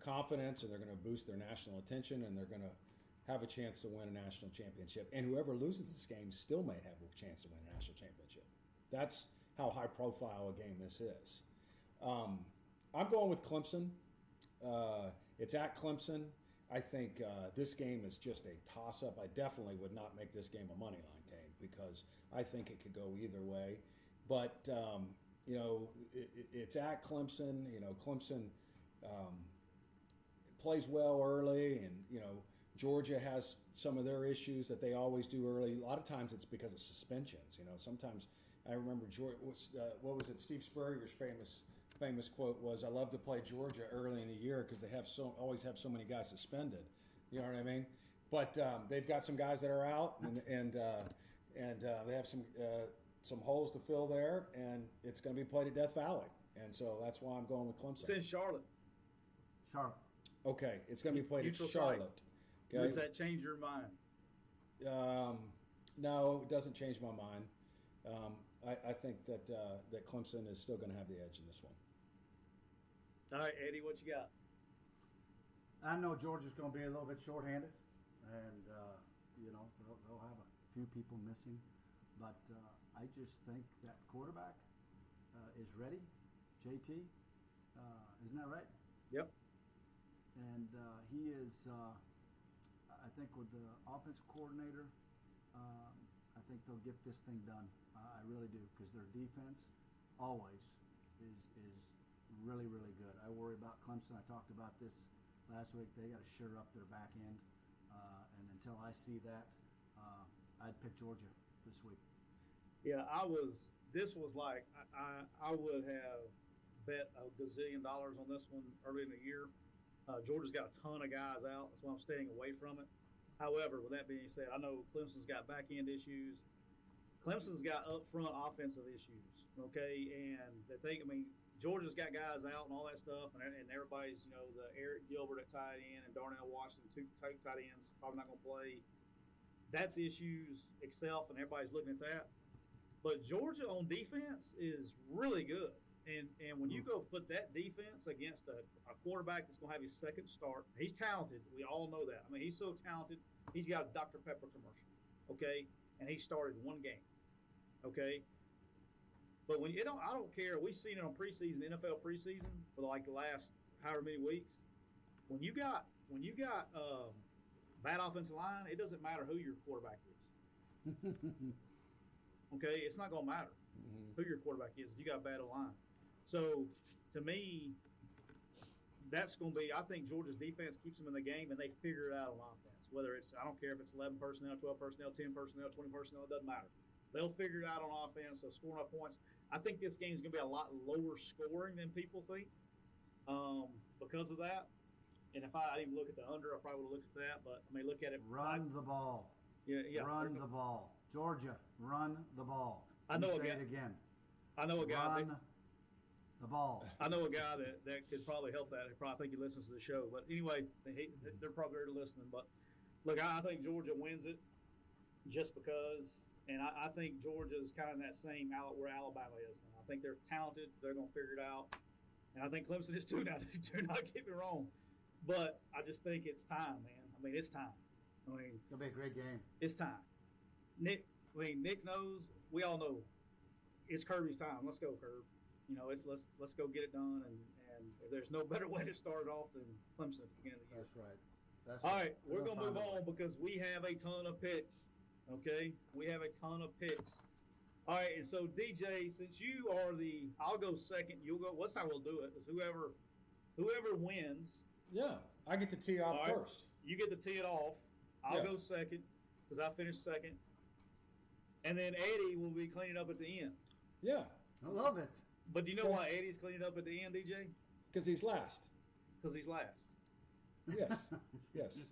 Speaker 2: confidence, and they're going to boost their national attention, and they're going to have a chance to win a national championship. And whoever loses this game still may have a chance to win a national championship. That's how high profile a game this is. I'm going with Clemson. It's at Clemson. I think this game is just a toss-up. I definitely would not make this game a Moneyline game because I think it could go either way. But, it's at Clemson. Clemson plays well early, and, Georgia has some of their issues that they always do early. A lot of times it's because of suspensions. Sometimes I remember what was it? Steve Spurrier's famous quote was, "I love to play Georgia early in the year because they always have so many guys suspended." You know what I mean? But they've got some guys that are out, and they have some holes to fill there, and it's going to be played at Death Valley, and so that's why I'm going with Clemson.
Speaker 1: It's in Charlotte.
Speaker 2: Okay, it's going to be played
Speaker 1: Neutral
Speaker 2: at Charlotte. Okay.
Speaker 1: Does that change your mind?
Speaker 2: No, it doesn't change my mind. I think that Clemson is still going to have the edge in this one.
Speaker 1: All right, Eddie, what you got?
Speaker 3: I know Georgia's going to be a little bit shorthanded, and they'll have a few people missing, but I just think that quarterback is ready. JT, isn't that right?
Speaker 1: Yep.
Speaker 3: And he is I think with the offensive coordinator, I think they'll get this thing done. I really do, because their defense always is really, really good. I worry about Clemson. I talked about this last week. They got to shore up their back end, and until I see that, I'd pick Georgia this week.
Speaker 1: Yeah, this was like I would have bet a gazillion dollars on this one early in the year. Georgia's got a ton of guys out. That's why I'm staying away from it. However, with that being said, I know Clemson's got back end issues. Clemson's got up front offensive issues. Okay, and Georgia's got guys out and all that stuff, and everybody's, the Eric Gilbert at tight end and Darnell Washington, two tight ends, probably not going to play. That's issues itself, and everybody's looking at that. But Georgia on defense is really good. And when you go put that defense against a quarterback that's going to have his second start, he's talented. We all know that. I mean, he's so talented. He's got a Dr. Pepper commercial, okay? And he started one game, okay? But when I don't care. We've seen it on preseason, NFL preseason, for like the last however many weeks. When you got bad offensive line, it doesn't matter who your quarterback is. Okay, it's not going to matter who your quarterback is if you got a bad line. So, to me, that's going to be – I think Georgia's defense keeps them in the game, and they figure it out on offense. Whether it's – I don't care if it's 11 personnel, 12 personnel, 10 personnel, 20 personnel, it doesn't matter. They'll figure it out on offense. They'll score enough points. I think this game is going to be a lot lower scoring than people think because of that. And if I didn't look at the under, I probably would have looked at that. But, look at it.
Speaker 3: Run the ball.
Speaker 1: Yeah.
Speaker 3: Run the ball. Georgia, run the ball.
Speaker 1: I know
Speaker 3: Say it again.
Speaker 1: I know a guy.
Speaker 3: Run the ball.
Speaker 1: I know a guy that could probably help that. I probably think he listens to the show. But anyway, they're probably already listening. But look, I think Georgia wins it just because, and I think Georgia is kind of in that same where Alabama is now. I think they're talented. They're going to figure it out. And I think Clemson is too now. Do not get me wrong. But I just think it's time, man. It's time.
Speaker 3: It'll be a great game.
Speaker 1: It's time. Nick knows. We all know it's Kirby's time. Let's go, Kirby. Let's go get it done. And if there's no better way to start it off than Clemson at the beginning of the year.
Speaker 3: That's right.
Speaker 1: All right, we're gonna move on because we have a ton of picks. Okay, we have a ton of picks. All right, and so DJ, since you are I'll go second. You'll go. What's how we'll do it? Is whoever wins.
Speaker 2: Yeah, I get to tee off first.
Speaker 1: You get to tee it off. I'll go second because I finished second. And then Eddie will be cleaning up at the end.
Speaker 2: Yeah.
Speaker 3: I love it.
Speaker 1: But do you know why Eddie's cleaning up at the end, DJ?
Speaker 2: Because he's last.
Speaker 1: Because he's last.
Speaker 2: Yes. Yes.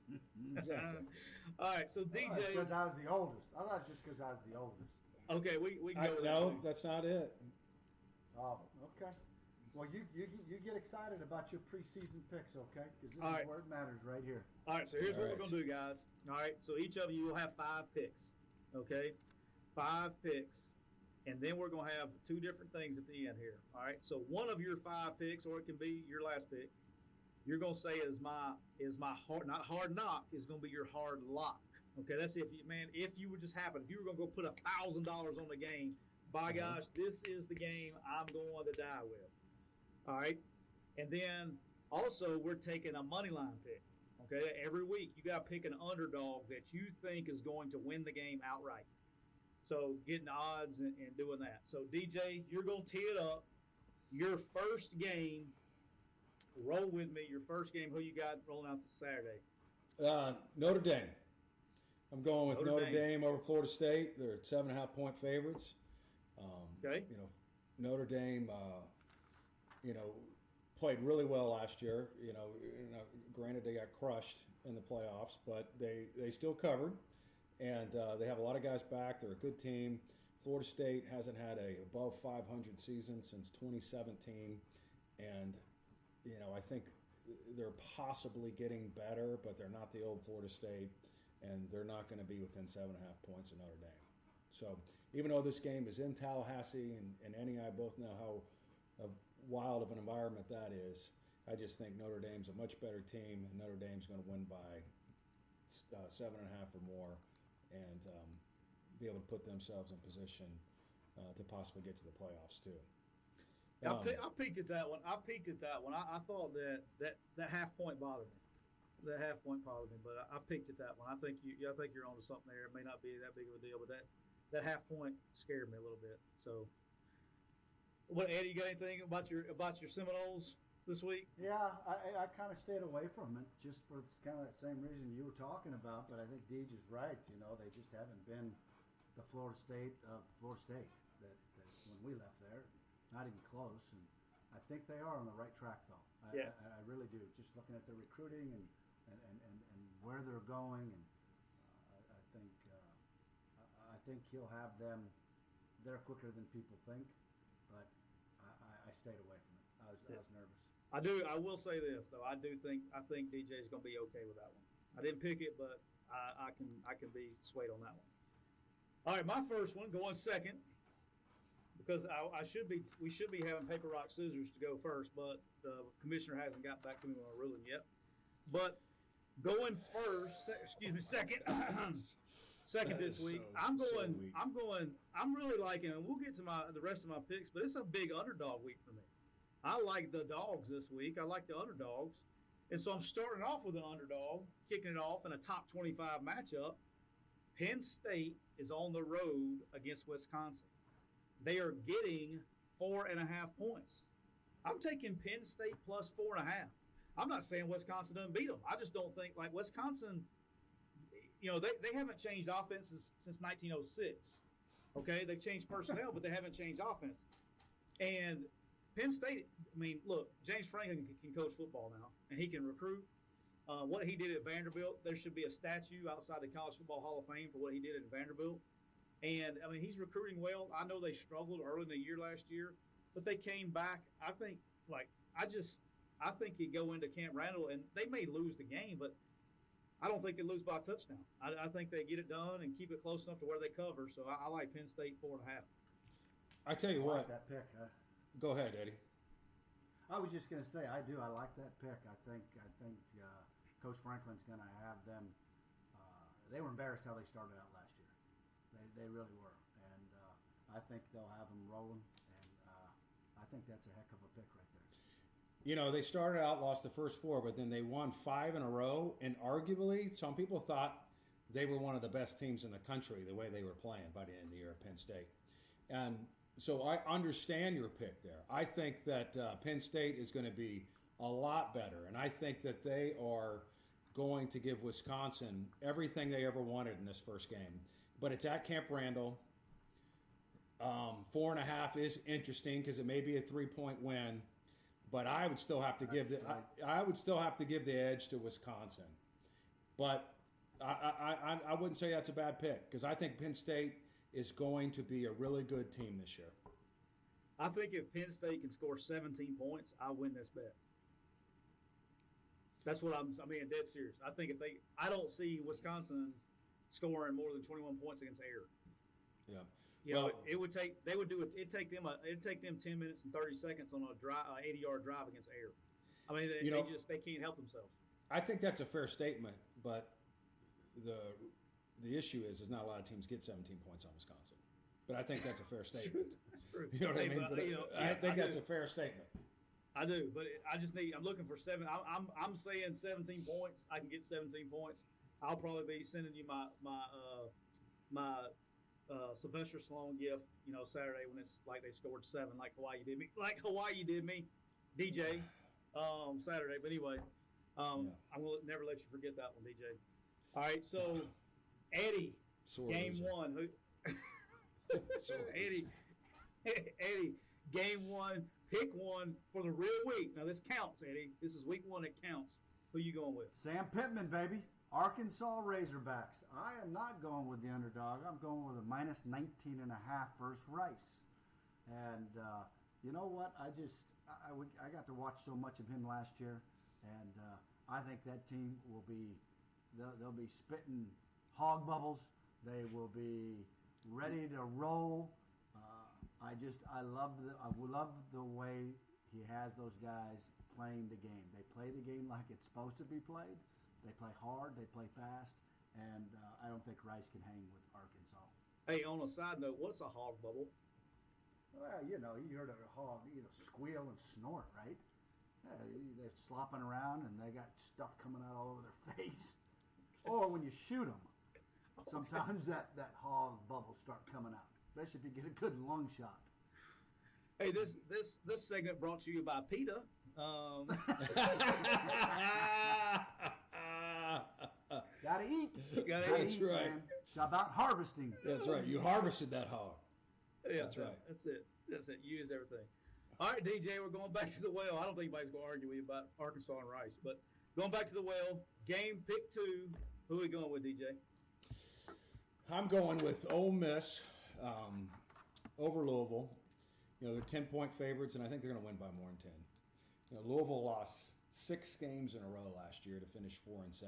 Speaker 2: Exactly.
Speaker 1: All right, so DJ.
Speaker 3: Because I was the oldest. I thought it's just because I was the oldest.
Speaker 1: Okay, we can go with that.
Speaker 2: No, that's not it.
Speaker 3: Oh, okay. Well, you get excited about your preseason picks, okay? Because this is where it matters right here.
Speaker 1: All right, so here's what we're going to do, guys. All right, so each of you will have 5 picks, okay? 5 picks, and then we're going to have 2 different things at the end here. All right, so one of your 5 picks, or it can be your last pick, you're going to say is my hard, not hard knock, is going to be your hard lock. Okay, that's if you would just happen, if you were going to go put $1,000 on the game, by gosh, this is the game I'm going to die with. All right, and then also we're taking a money line pick. Okay, every week you got to pick an underdog that you think is going to win the game outright. So getting odds and doing that. So DJ, you're going to tee it up. Your first game, roll with me. Your first game, who you got rolling out this Saturday?
Speaker 2: Notre Dame. I'm going with Notre Dame over Florida State. They're at 7.5-point favorites.
Speaker 1: Okay.
Speaker 2: Notre Dame. Played really well last year. Granted they got crushed in the playoffs, but they still covered, and they have a lot of guys back. They're a good team. Florida State hasn't had a above 500 season since 2017, and I think they're possibly getting better, but they're not the old Florida State, and they're not going to be within 7.5 points of Notre Dame. So even though this game is in Tallahassee, and Annie and I both know how wild of an environment that is, I just think Notre Dame's a much better team, and Notre Dame's going to win by 7.5 or more, and be able to put themselves in position to possibly get to the playoffs too.
Speaker 1: I peeked at that one. I thought that half point bothered me. The half point bothered me, but I picked at that one. I think you're onto something there. It may not be that big of a deal, but that half point scared me a little bit. So, what, Eddie? You got anything about your Seminoles this week?
Speaker 3: Yeah, I kind of stayed away from it just for kind of that same reason you were talking about. But I think Deej is right. You know, they just haven't been the Florida State of Florida State that when we left there, not even close. And I think they are on the right track, though. I really do. Just looking at the recruiting and where they're going, and I think he'll have them there quicker than people think. But I stayed away from it. I was nervous.
Speaker 1: I will say this though. I think DJ is going to be okay with that one. I didn't pick it, but I can be swayed on that one. All right, my first one going second because we should be having paper rock scissors to go first, but the commissioner hasn't got back to me on a ruling yet. But going second. Second this week. I'm really liking, and we'll get to the rest of my picks, but it's a big underdog week for me. I like the dogs this week. I like the underdogs. And so I'm starting off with an underdog, kicking it off in a top 25 matchup. Penn State is on the road against Wisconsin. They are getting 4.5 points. I'm taking Penn State plus 4.5. I'm not saying Wisconsin doesn't beat them. I just don't think, like, Wisconsin, you know, they haven't changed offenses since 1906. Okay, they've changed personnel, but they haven't changed offenses. And Penn State, I mean, look, James Franklin can coach football now, and he can recruit. What he did at Vanderbilt, there should be a statue outside the College Football Hall of Fame for what he did at Vanderbilt. And, I mean, he's recruiting well. I know they struggled early in the year last year, but they came back. I think, I think he'd go into Camp Randall, and they may lose the game, but I don't think they lose by a touchdown. I think they get it done and keep it close enough to where they cover. So I like Penn State 4.5.
Speaker 2: I tell you what.
Speaker 3: I like that pick.
Speaker 2: Go ahead, Eddie.
Speaker 3: I was just going to say I do. I like that pick. I think Coach Franklin's going to have them. They were embarrassed how they started out last year. They really were, and I think they'll have them rolling. And I think that's a heck of a pick right there.
Speaker 2: You know, they started out, lost the first 4, but then they won 5 in a row. And arguably, some people thought they were one of the best teams in the country the way they were playing by the end of the year at Penn State. And so I understand your pick there. I think that Penn State is going to be a lot better. And I think that they are going to give Wisconsin everything they ever wanted in this first game. But it's at Camp Randall. 4.5 is interesting because it may be a 3-point win. But I would still have to give the edge to Wisconsin. But I wouldn't say that's a bad pick because I think Penn State is going to be a really good team this year.
Speaker 1: I think if Penn State can score 17 points, I win this bet. That's what I'm being dead serious. I think I don't see Wisconsin scoring more than 21 points against Air.
Speaker 2: Yeah.
Speaker 1: You know, it'd take them 10 minutes and 30 seconds on a 80-yard drive against Air. I mean, they can't help themselves.
Speaker 2: I think that's a fair statement, but the issue is not a lot of teams get 17 points on Wisconsin. But I think that's a fair statement.
Speaker 1: It's true.
Speaker 2: You know what I mean? I think that's a fair statement.
Speaker 1: I do, but I'm looking for 7. I'm saying 17 points. I can get 17 points. I'll probably be sending you my Sylvester Sloan gift, you know, Saturday when it's like they scored 7, like Hawaii did me, DJ, Saturday. But anyway, I'm gonna never let you forget that one, DJ. All right, so Eddie, game 1. Eddie, game 1, pick one for the real week. Now this counts, Eddie. This is week 1. It counts. Who you going with?
Speaker 3: Sam Pittman, baby. Arkansas Razorbacks. I am not going with the underdog. I'm going with a minus 19.5 versus Rice. And you know what? I got to watch so much of him last year, and I think that team will be they'll be spitting hog bubbles. They will be ready to roll. I love the way he has those guys playing the game. They play the game like it's supposed to be played. They play hard, they play fast, and I don't think Rice can hang with Arkansas.
Speaker 1: Hey, on a side note, what's a hog bubble?
Speaker 3: Well, you know, you heard of a hog, squeal and snort, right? They're slopping around and they got stuff coming out all over their face. Or when you shoot them, sometimes that hog bubbles start coming out, especially if you get a good lung shot.
Speaker 1: Hey, this segment brought to you by PETA.
Speaker 3: Gotta eat.
Speaker 2: That's
Speaker 3: eat,
Speaker 2: right.
Speaker 3: Man. It's about harvesting.
Speaker 2: That's right. You harvested that hog.
Speaker 1: Yeah,
Speaker 2: that's right.
Speaker 1: That's it. You use everything. All right, DJ, we're going back to the well. I don't think anybody's going to argue with you about Arkansas and Rice, but going back to the well, game pick 2. Who are we going with, DJ?
Speaker 2: I'm going with Ole Miss over Louisville. You know, they're 10-point favorites, and I think they're going to win by more than 10. You know, Louisville lost 6 games in a row last year to finish 4-7,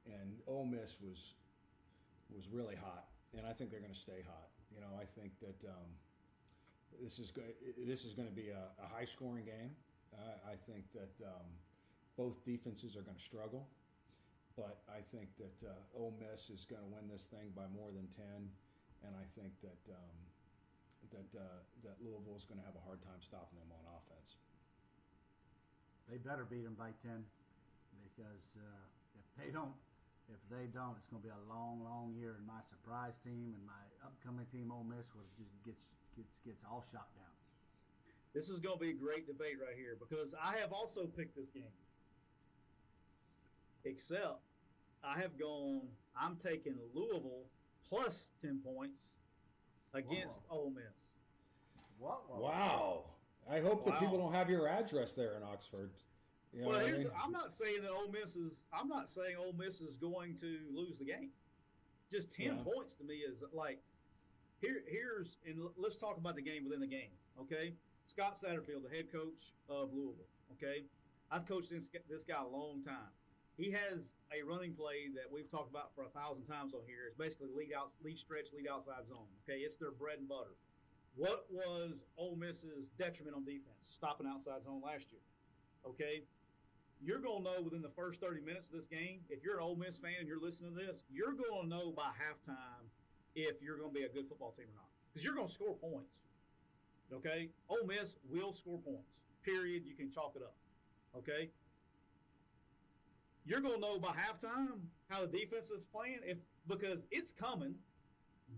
Speaker 2: and Ole Miss was really hot, and I think they're going to stay hot. You know, I think that this is going to be a high-scoring game. I think that both defenses are going to struggle, but I think that Ole Miss is going to win this thing by more than 10, and I think that that Louisville is going to have a hard time stopping them on offense.
Speaker 3: They better beat them by 10, because if they don't, it's going to be a long, long year. And my surprise team and my upcoming team, Ole Miss, just gets all shot down.
Speaker 1: This is going to be a great debate right here, because I have also picked this game. Except I'm taking Louisville plus 10 points against Ole Miss.
Speaker 2: Wow. I hope that people don't have your address there in Oxford. You know
Speaker 1: I'm not saying that Ole Miss is going to lose the game. Just 10 points to me is like, let's talk about the game within the game, okay? Scott Satterfield, the head coach of Louisville, okay? I've coached this guy a long time. He has a running play that we've talked about for 1,000 times on here. It's basically lead stretch, lead outside zone, okay? It's their bread and butter. What was Ole Miss's detriment on defense? Stopping outside zone last year, okay? You're going to know within the first 30 minutes of this game, if you're an Ole Miss fan and you're listening to this, you're going to know by halftime if you're going to be a good football team or not. Because you're going to score points, okay? Ole Miss will score points, period. You can chalk it up, okay? You're going to know by halftime how the defense is playing because it's coming.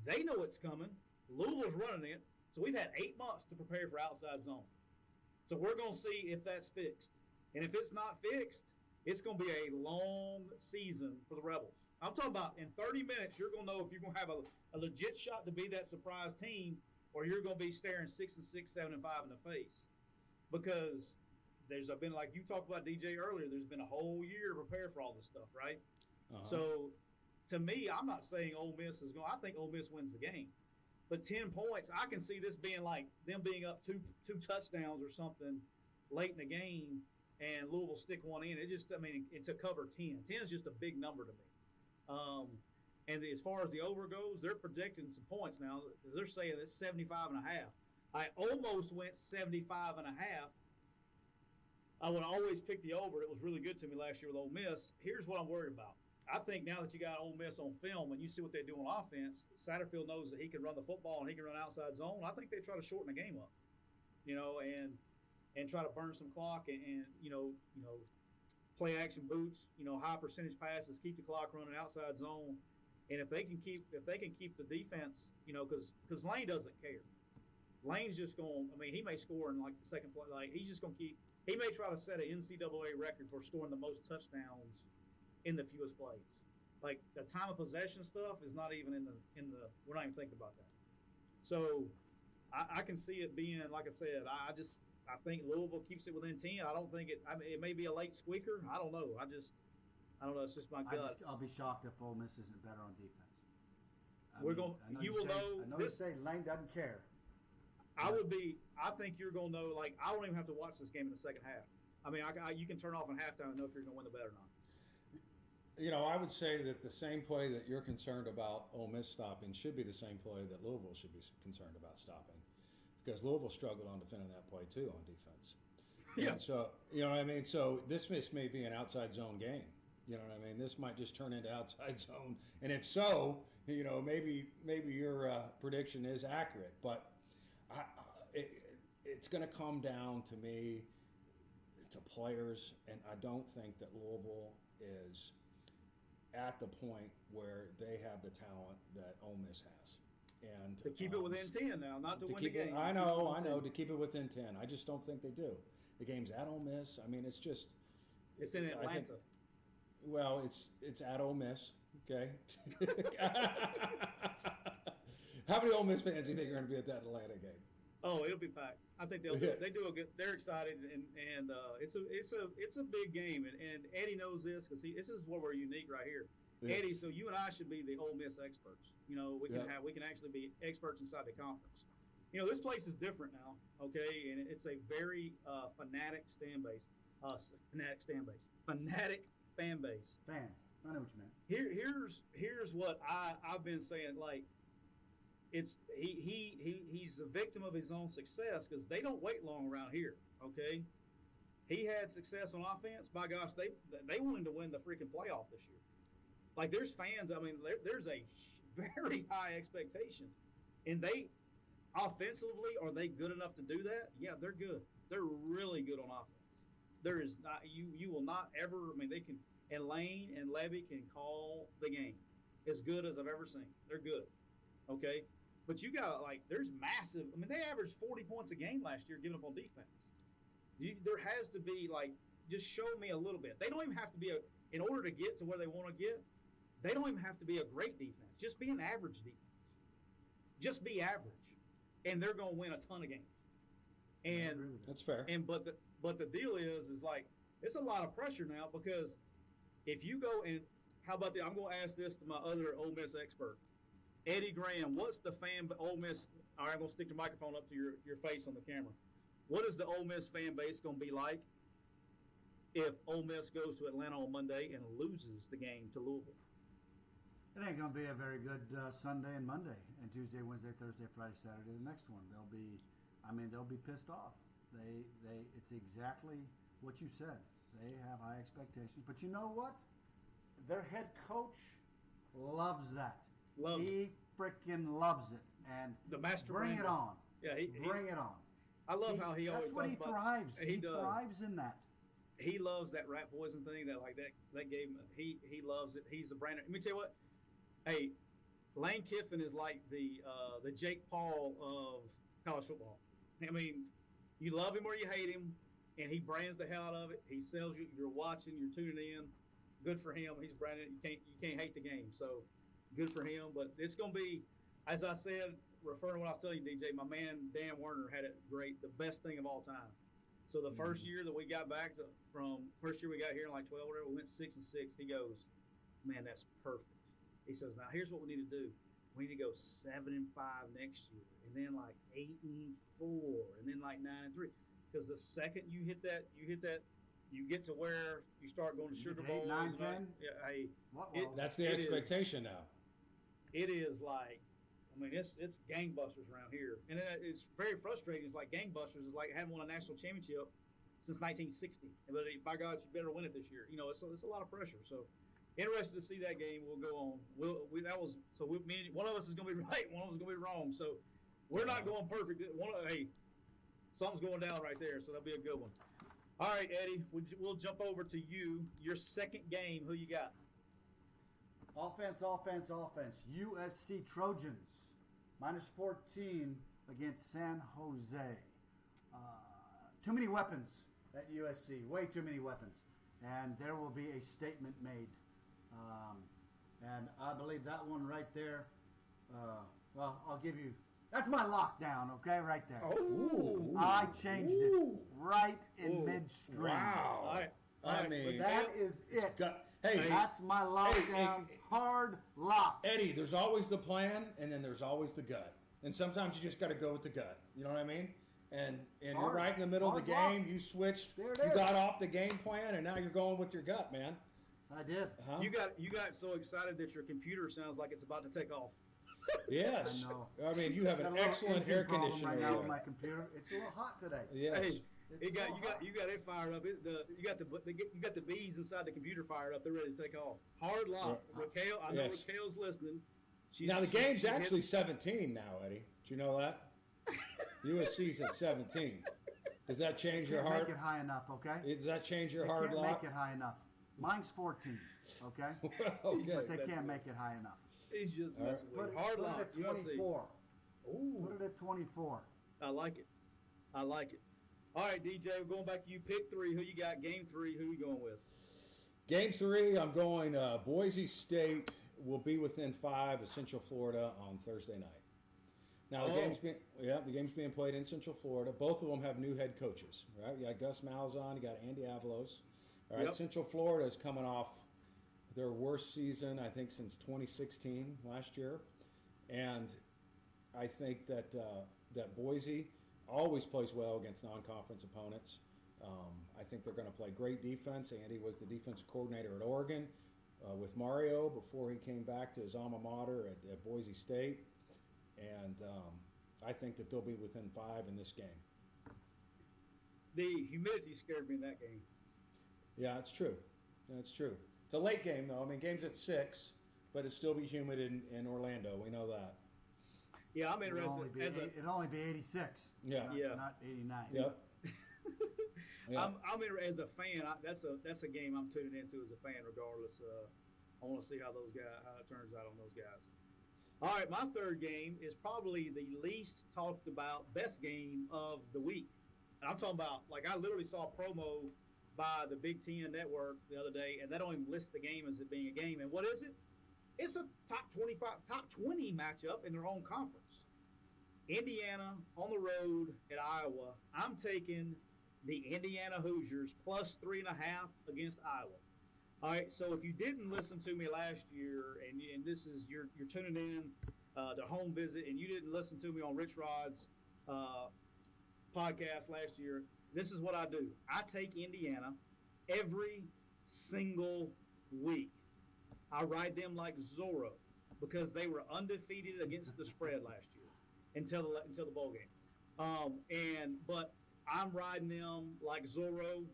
Speaker 1: They know it's coming. Louisville's running it. So we've had 8 months to prepare for outside zone. So we're going to see if that's fixed. And if it's not fixed, it's going to be a long season for the Rebels. I'm talking about in 30 minutes, you're going to know if you're going to have a legit shot to be that surprise team, or you're going to be staring 6-6, 7-5 in the face. Because there's been, like you talked about, DJ, earlier, there's been a whole year to prepare for all this stuff, right? Uh-huh. So to me, I'm not saying Ole Miss is going – I think Ole Miss wins the game. But 10 points, I can see this being like them being up two touchdowns or something late in the game, and Louisville stick one in. To cover 10. 10 is just a big number to me. And as far as the over goes, they're projecting some points now. They're saying it's 75.5. I almost went 75.5. I would always pick the over. It was really good to me last year with Ole Miss. Here's what I'm worried about. I think now that you got Ole Miss on film and you see what they do on offense, Satterfield knows that he can run the football and he can run outside zone. I think they try to shorten the game up, and try to burn some clock and play action boots, high percentage passes, keep the clock running outside zone. And if they can keep the defense, because Lane doesn't care. Lane's just going. He may score in like the second play. Like he's just going to keep. He may try to set an NCAA record for scoring the most touchdowns in the fewest plays. Like the time of possession stuff is not even in the we're not even thinking about that. So I can see it being, like I said, I think Louisville keeps it within 10. I don't think it may be a late squeaker. I don't know. I don't know. It's just my gut.
Speaker 3: I'll be shocked if Ole Miss isn't better on defense.
Speaker 1: I know
Speaker 3: you say Lane doesn't care.
Speaker 1: I think you're going to know, like, I don't even have to watch this game in the second half. You can turn off in halftime and know if you're going to win the bet or not.
Speaker 2: I would say that the same play that you're concerned about Ole Miss stopping should be the same play that Louisville should be concerned about stopping, because Louisville struggled on defending that play too on defense. Yeah. And so, So this may be an outside zone game. This might just turn into outside zone. And if so, maybe your prediction is accurate. But it's going to come down to me to players, and I don't think that Louisville is at the point where they have the talent that Ole Miss has. And
Speaker 1: to keep it within 10 now, not to win the game.
Speaker 2: I know, to keep it within 10. I just don't think they do. The game's at Ole Miss. I mean, it's just.
Speaker 1: It's in Atlanta.
Speaker 2: Well, it's at Ole Miss, okay? How many Ole Miss fans do you think are going to be at that Atlanta game?
Speaker 1: Oh, it'll be packed. I think they do a good. They're excited, and it's a big game, and Eddie knows this because this is where we're unique right here. Yes. Eddie, so you and I should be the Ole Miss experts. We can actually be experts inside the conference. This place is different now, okay, and it's a very fanatic fan base.
Speaker 3: Fan. I know what you meant.
Speaker 1: Here's what I've been saying. Like, he's a victim of his own success because they don't wait long around here. Okay, he had success on offense. By gosh, they wanted to win the freaking playoff this year. Like, there's fans. I mean, there's a very high expectation, and they offensively, are they good enough to do that? Yeah, they're good. They're really good on offense. There is not you will not ever. I mean, they can. And Lane and Levy can call the game as good as I've ever seen. They're good, okay. But you got there's massive. I mean, they averaged 40 points a game last year, giving up on defense. There has to be just show me a little bit. They don't even have to be in order to get to where they want to get. They don't even have to be a great defense. Just be an average defense. Just be average, and they're going to win a ton of games. And
Speaker 2: that's fair.
Speaker 1: And but the deal is it's a lot of pressure now because if you go and how about I'm going to ask this to my other Ole Miss expert, Eddie Gran. What's the Ole Miss? All right, I'm going to stick the microphone up to your face on the camera. What is the Ole Miss fan base going to be like if Ole Miss goes to Atlanta on Monday and loses the game to Louisville?
Speaker 3: It ain't going to be a very good Sunday and Monday, and Tuesday, Wednesday, Thursday, Friday, Saturday. The next one, they'll be pissed off. It's exactly what you said. They have high expectations, but you know what? Their head coach loves that. He freaking loves it, and
Speaker 1: the master.
Speaker 3: Bring it on.
Speaker 1: Yeah,
Speaker 3: bring it on.
Speaker 1: I love how he always.
Speaker 3: That's what he thrives. He thrives in that.
Speaker 1: He loves that rat poison thing. That gave him. He loves it. He's the brainer. Let me tell you what. Hey, Lane Kiffin is like the Jake Paul of college football. I mean, you love him or you hate him, and he brands the hell out of it. He sells you. You're watching. You're tuning in. Good for him. He's branded. You can't hate the game. So good for him. But it's going to be, as I said, referring to what I was telling you, DJ. My man Dan Werner had it great. The best thing of all time. So the first year that we got back first year we got here in 12 or whatever, we went 6-6. He goes, man, that's perfect. He says, now here's what we need to do. We need to go 7-5 next year, and then 8-4, and then 9-3. Because the second you hit that, you get to where you start going to Sugar Bowl.
Speaker 3: 8, 9, 10.
Speaker 1: Yeah, hey,
Speaker 2: that's the expectation now.
Speaker 1: It is it's gangbusters around here, and it's very frustrating. It's like gangbusters. It's like hadn't won a national championship since 1960. But by God, you better win it this year. It's a lot of pressure. So. Interested to see that game. We'll go on. One of us is going to be right. One of us is going to be wrong. So we're not going perfect. Something's going down right there. So that'll be a good one. All right, Eddie. We'll jump over to you. Your second game. Who you got?
Speaker 3: Offense. USC Trojans -14 against San Jose. Too many weapons at USC. Way too many weapons. And there will be a statement made. And I believe that one right there, I'll give you, that's my lockdown, okay, right there.
Speaker 2: Oh,
Speaker 3: I changed it right in midstream.
Speaker 2: Wow. I mean,
Speaker 3: that is it.
Speaker 2: Hey,
Speaker 3: that's my lockdown, hard lock.
Speaker 2: Eddie, there's always the plan, and then there's always the gut. And sometimes you just got to go with the gut. You know what I mean? And you're right in the middle of the game. You switched. You got off the game plan, and now you're going with your gut, man.
Speaker 3: I did.
Speaker 2: Huh?
Speaker 1: You got so excited that your computer sounds like it's about to take off.
Speaker 2: Yes.
Speaker 3: I know.
Speaker 2: I mean, you have an excellent air conditioner
Speaker 3: right now with my computer. It's a little hot today.
Speaker 2: Yes.
Speaker 1: Hey, you got it fired up. You got the bees inside the computer fired up. They're ready to take off. Hard lock. Raquel, I know Raquel's listening.
Speaker 2: Now the game's actually 17 now, Eddie. Did you know that? USC's at 17. Does that change your
Speaker 3: Can't
Speaker 2: hard?
Speaker 3: make it high enough, okay?
Speaker 2: Does that change your
Speaker 3: They
Speaker 2: hard
Speaker 3: can't
Speaker 2: lock?
Speaker 3: make it high enough. Mine's 14, okay?
Speaker 2: Okay.
Speaker 3: But they
Speaker 1: That's
Speaker 3: can't
Speaker 1: good.
Speaker 3: make it high enough.
Speaker 1: He's just
Speaker 2: All right.
Speaker 1: messing with
Speaker 3: Put
Speaker 1: you.
Speaker 3: it,
Speaker 1: Hard
Speaker 3: put it
Speaker 1: lock,
Speaker 3: at
Speaker 1: USC.
Speaker 3: 24.
Speaker 1: Ooh,
Speaker 3: Put it at 24.
Speaker 1: I like it. I like it. All right, DJ, we're going back to you. Pick 3. Who you got? Game 3. Who you going with?
Speaker 2: Game 3, I'm going Boise State will be within 5 of Central Florida on Thursday night. Now the game's being played in Central Florida. Both of them have new head coaches, right? You got Gus Malzahn, you got Andy Avalos. All right,
Speaker 1: Yep.
Speaker 2: Central Florida is coming off their worst season, I think, since 2016 last year, and I think that that Boise always plays well against non-conference opponents. I think they're going to play great defense. Andy was the defensive coordinator at Oregon with Mario before he came back to his alma mater at Boise State. And I think that they'll be within 5 in this game.
Speaker 1: The humidity scared me in that game.
Speaker 2: Yeah, it's true. That's true. It's a late game, though. I mean, game's at 6, but it'll still be humid in Orlando. We know that.
Speaker 1: Yeah, I'm
Speaker 3: It'll only
Speaker 1: interested.
Speaker 3: be, it'll only be 86.
Speaker 2: Yeah.
Speaker 3: Not 89.
Speaker 2: Yep. Yeah.
Speaker 1: I'm as a fan. That's a game I'm tuning into as a fan, regardless. I want to see how it turns out on those guys. All right, my third game is probably the least talked about best game of the week. And I'm talking about, like, I literally saw a promo by the Big Ten Network the other day, and they don't even list the game as it being a game. And what is it? It's a top 20 matchup in their own conference. Indiana on the road at Iowa. I'm taking the Indiana Hoosiers plus 3.5 against Iowa. All right, so if you didn't listen to me last year, and this is you're tuning in to home visit, and you didn't listen to me on Rich Rod's podcast last year, this is what I do. I take Indiana every single week. I ride them like Zorro because they were undefeated against the spread last year until the bowl game. But I'm riding them like Zorro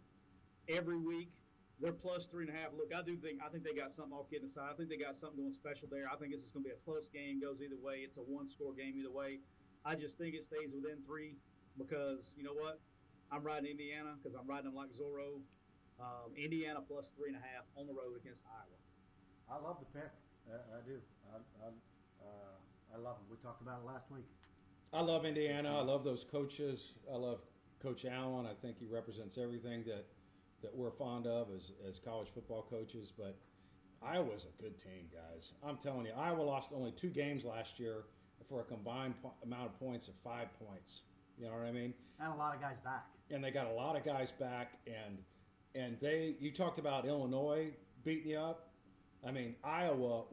Speaker 1: every week. They're plus 3.5. Look, I think they got something, all kidding aside. I think they got something going special there. I think this is going to be a close game. Goes either way. It's a one-score game either way. I just think it stays within 3 because, you know what? I'm riding Indiana because I'm riding them like Zorro. Indiana plus 3.5 on the road against Iowa.
Speaker 3: I love the pick. I do. I love them. We talked about it last week.
Speaker 2: I love Indiana. I love those coaches. I love Coach Allen. I think he represents everything that we're fond of as college football coaches. But Iowa's a good team, guys. I'm telling you, Iowa lost only 2 games last year for a combined amount of points of 5 points. You know what I mean?
Speaker 3: And a lot of guys back.
Speaker 2: And they got a lot of guys back. And you talked about Illinois beating you up. I mean, Iowa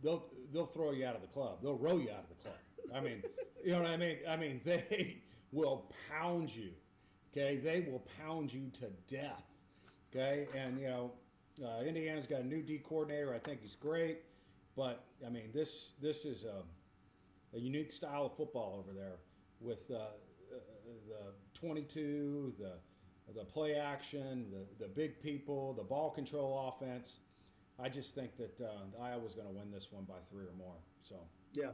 Speaker 2: they'll throw you out of the club. They'll row you out of the club. I mean, you know what I mean? I mean, they will pound you. Okay, they will pound you to death. Okay, and you know, Indiana's got a new D coordinator. I think he's great, but I mean, this is a unique style of football over there with the 22, the play action, the big people, the ball control offense. I just think that Iowa's going to win this one by 3 or more. So
Speaker 1: yeah,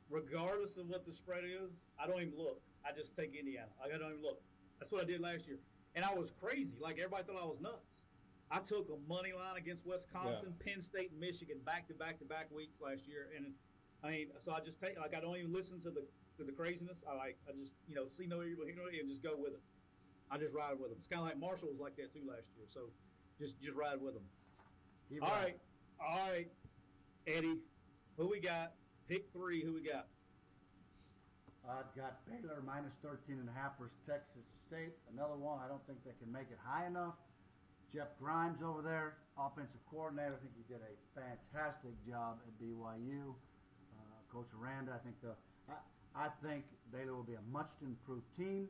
Speaker 1: regardless of what the spread is, I don't even look. I just take Indiana. I don't even look. That's what I did last year, and I was crazy. Like everybody thought I was nuts. I took a money line against Wisconsin, Penn State, and Michigan back to back weeks last year, and I mean, so I just take I don't even listen to the craziness. I just see no evil, and just go with it. I just ride with them. It's kind of like Marshall was like that too last year. So just ride with them. All right, Eddie, who we got? Pick 3. Who we got?
Speaker 3: I've got Baylor minus 13.5 versus Texas State. Another one. I don't think they can make it high enough. Jeff Grimes over there, offensive coordinator. I think he did a fantastic job at BYU. Coach Aranda. I think Baylor will be a much improved team,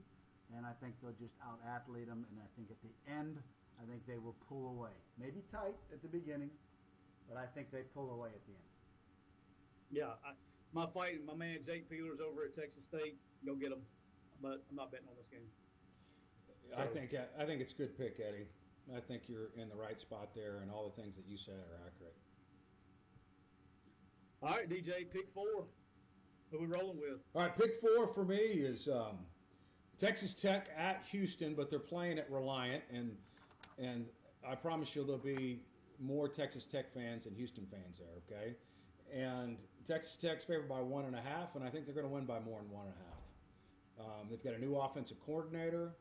Speaker 3: and I think they'll just out-athlete them. And I think at the end, I think they will pull away. Maybe tight at the beginning, but I think they pull away at the end.
Speaker 1: Yeah, my man Jake Peeler's over at Texas State. Go get him, but I'm not betting on this game.
Speaker 2: I think it's a good pick, Eddie. I think you're in the right spot there, and all the things that you said are accurate.
Speaker 1: All right, DJ, pick 4. Who we rolling with?
Speaker 2: All right, pick 4 for me is Texas Tech at Houston, but they're playing at Reliant, and I promise you there'll be more Texas Tech fans than Houston fans there, okay? And Texas Tech's favored by 1.5, and I think they're going to win by more than 1.5. They've got a new offensive coordinator,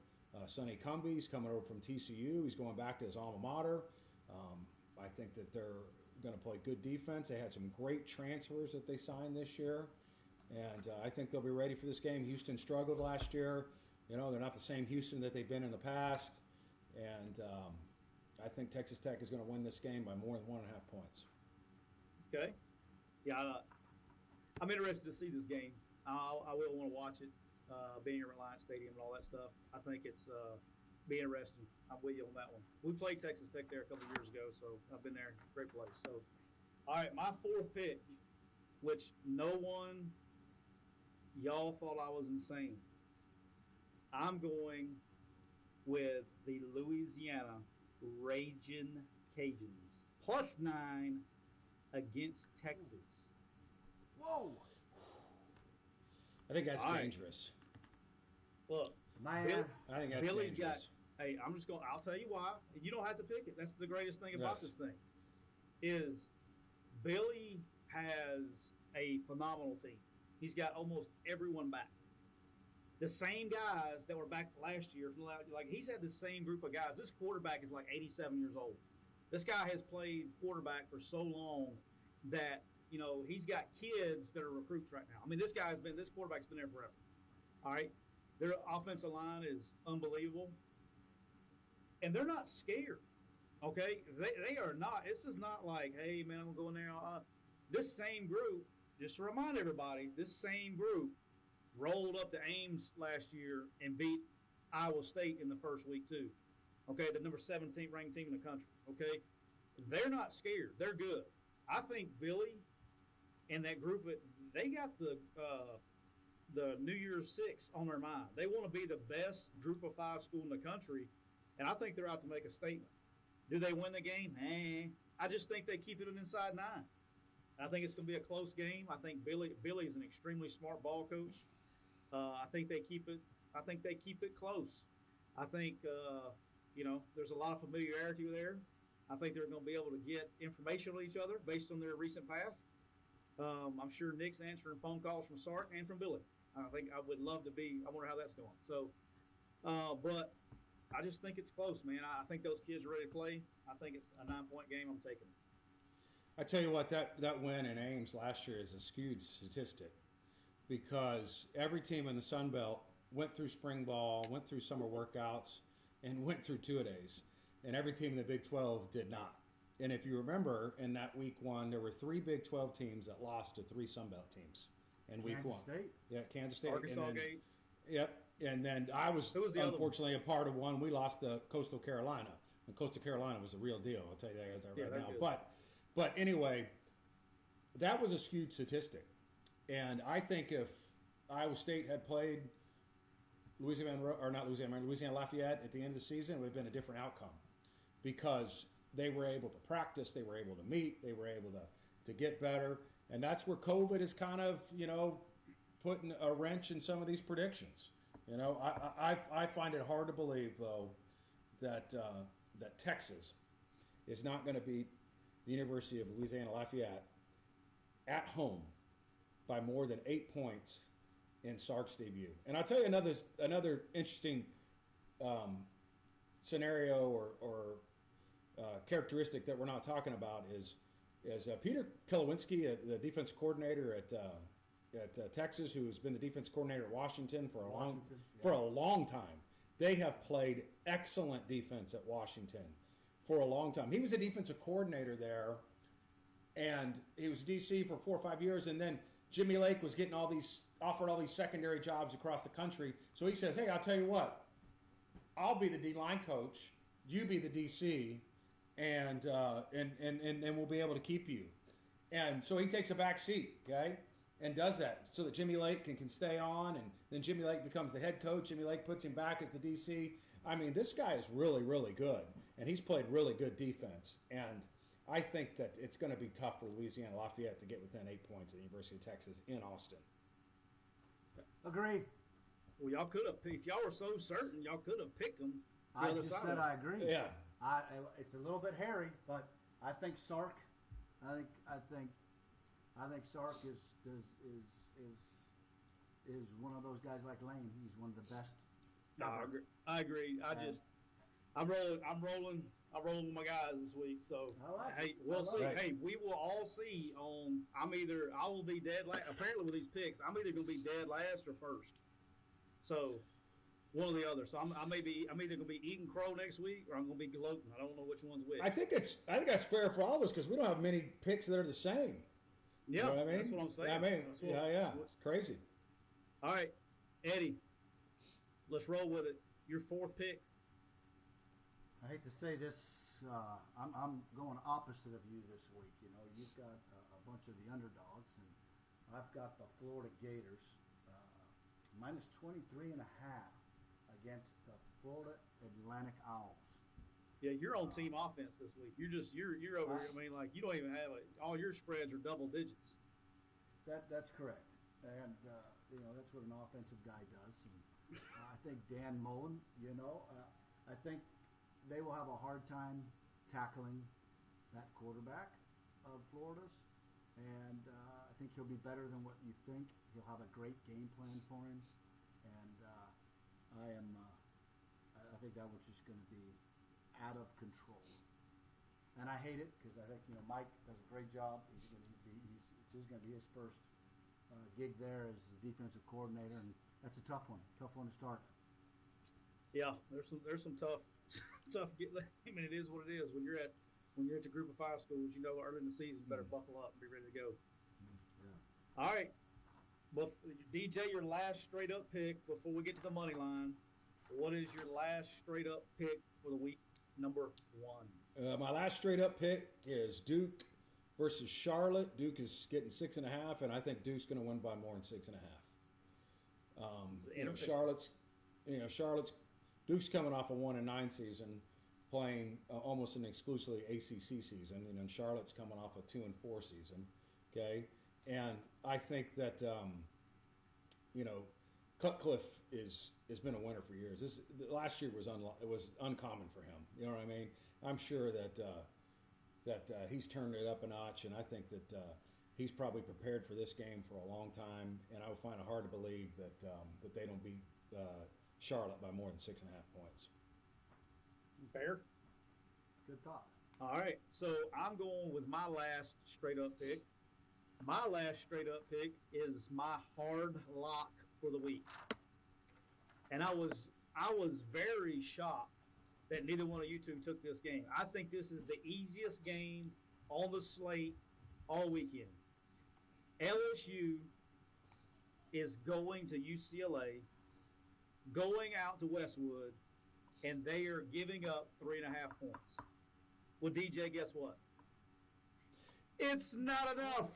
Speaker 2: Sonny Cumbie. He's coming over from TCU. He's going back to his alma mater. I think that they're going to play good defense. They had some great transfers that they signed this year, and I think they'll be ready for this game. Houston struggled last year. You know, they're not the same Houston that they've been in the past, and I think Texas Tech is going to win this game by more than 1.5 points.
Speaker 1: Okay. Yeah, I'm interested to see this game. I will want to watch it, being at Reliant Stadium and all that stuff. I think it's be interesting. I'm with you on that one. We played Texas Tech there a couple of years ago, so I've been there. Great place. So, all right, my fourth pick, which no one, y'all thought I was insane. I'm going with the Louisiana Ragin' Cajuns, +9 against Texas.
Speaker 3: Whoa!
Speaker 2: I think that's
Speaker 1: All right.
Speaker 2: dangerous.
Speaker 1: Look,
Speaker 3: Man,
Speaker 2: I think that's
Speaker 1: Billy's
Speaker 2: dangerous.
Speaker 1: Hey, I'll tell you why. You don't have to pick it. That's the greatest thing about
Speaker 2: Yes.
Speaker 1: this thing. Is Billy has a phenomenal team. He's got almost everyone back. The same guys that were back last year, like he's had the same group of guys. This quarterback is like 87 years old. This guy has played quarterback for so long that, you know, he's got kids that are recruits right now. I mean, this quarterback's been there forever. All right. Their offensive line is unbelievable. And they're not scared. Okay? They are not. This is not like, hey, man, I'm going to go in there. This same group, just to remind everybody, this same group rolled up to Ames last year and beat Iowa State in the first week, too. Okay? The number 17th ranked team in the country. Okay? They're not scared. They're good. I think Billy and that group, they got the New Year's Six on their mind. They want to be the best group of 5 school in the country, and I think they're out to make a statement. Do they win the game? I just think they keep it an inside 9. I think it's going to be a close game. I think Billy is an extremely smart ball coach. I think they keep it. I think they keep it close. I think there's a lot of familiarity there. I think they're going to be able to get information on each other based on their recent past. I'm sure Nick's answering phone calls from Sark and from Billy. I think I would love to be. I wonder how that's going. So, but I just think it's close, man. I think those kids are ready to play. I think it's a 9-point game. I'm taking it.
Speaker 2: I tell you what, that win in Ames last year is a skewed statistic because every team in the Sun Belt went through spring ball, went through summer workouts, and went through two-a-days. And every team in the Big 12 did not. And if you remember, in that week 1, there were 3 Big 12 teams that lost to 3 Sun Belt teams in week 1.
Speaker 3: Kansas State?
Speaker 2: Yeah, Kansas State.
Speaker 1: Arkansas
Speaker 2: and then,
Speaker 1: Gate.
Speaker 2: Yep. And then I was
Speaker 1: Who was the other
Speaker 2: unfortunately a part of one. We lost to Coastal Carolina. And Coastal Carolina was the real deal. I'll tell you that right
Speaker 1: they're
Speaker 2: now.
Speaker 1: good.
Speaker 2: But anyway, that was a skewed statistic. And I think if Iowa State had played Louisiana Lafayette at the end of the season, it would have been a different outcome because they were able to practice, they were able to meet, they were able to get better. And that's where COVID is kind of, putting a wrench in some of these predictions. I find it hard to believe, though, that Texas is not going to beat the University of Louisiana Lafayette at home by more than 8 points in Sark's debut. And I'll tell you another interesting scenario or characteristic that we're not talking about is Peter Kilowinski, the defense coordinator at Texas, who has been the defense coordinator at Washington for a long time. They have played excellent defense at Washington for a long time. He was a defensive coordinator there, and he was DC for 4 or 5 years, and then Jimmy Lake was getting offered all these secondary jobs across the country. So he says, hey, I'll tell you what, I'll be the D-line coach, you be the DC, and we'll be able to keep you. And so he takes a back seat, okay, and does that so that Jimmy Lake can stay on, and then Jimmy Lake becomes the head coach. Jimmy Lake puts him back as the DC. I mean, this guy is really, really good, and he's played really good defense. And I think that it's going to be tough for Louisiana Lafayette to get within 8 points at the University of Texas in Austin.
Speaker 3: Agree.
Speaker 1: Well, y'all could have. If y'all were so certain, y'all could have picked them.
Speaker 3: I just said I agree.
Speaker 2: Yeah.
Speaker 3: It's a little bit hairy, but I think Sark. I think Sark is one of those guys like Lane. He's one of the best.
Speaker 1: No, I agree. I'm rolling with my guys this week. So hey, we'll see.
Speaker 2: Right.
Speaker 1: Hey, we will all see. I will be dead last. Apparently, with these picks, I'm either going to be dead last or first. So one or the other. So I'm either going to be eating crow next week or I'm going to be gloating. I don't know which one's which.
Speaker 2: I think that's fair for all of us because we don't have many picks that are the same.
Speaker 1: Yeah,
Speaker 2: you know what I mean?
Speaker 1: That's what I'm saying.
Speaker 2: I mean, it's crazy.
Speaker 1: All right, Eddie, let's roll with it. Your fourth pick.
Speaker 3: I hate to say this, I'm going opposite of you this week. You know, you've got a bunch of the underdogs, and I've got the Florida Gators minus 23.5 against the Florida Atlantic Owls.
Speaker 1: Yeah, you're on team offense this week. You're over. I mean, like you don't even have it. All your spreads are double digits.
Speaker 3: That's correct, and you know that's what an offensive guy does. And I think Dan Mullen, you know, I think they will have a hard time tackling that quarterback of Florida's, and I think he'll be better than what you think. He'll have a great game plan for him, and I think that one's just going to be out of control. And I hate it because I think Mike does a great job. It's going to be his first gig there as the defensive coordinator, and that's a tough one to start.
Speaker 1: Yeah, there's some tough. Tough. I mean, it is what it is. When you're at the Group of 5 schools, early in the season, you better buckle up and be ready to go.
Speaker 3: Yeah.
Speaker 1: All right, but DJ, your last straight up pick before we get to the money line. What is your last straight up pick for the week number 1?
Speaker 2: My last straight up pick is Duke versus Charlotte. Duke is getting 6.5, and I think Duke's going to win by more than 6.5. Duke's coming off a 1-9 season, playing almost an exclusively ACC season, and Charlotte's coming off a 2-4 season. Okay, and I think that Cutcliffe has been a winner for years. Last year was uncommon for him. You know what I mean? I'm sure that he's turned it up a notch, and I think that he's probably prepared for this game for a long time. And I would find it hard to believe that they don't beat Charlotte by more than 6.5 points.
Speaker 1: Fair.
Speaker 3: Good thought.
Speaker 1: All right, so I'm going with my last straight up pick. My last straight up pick is my hard lock for the week, and I was very shocked that neither one of you two took this game. I think this is the easiest game on the slate all weekend. LSU is going to UCLA, going out to Westwood, and they are giving up 3.5 points. Well, DJ, guess what? It's not enough.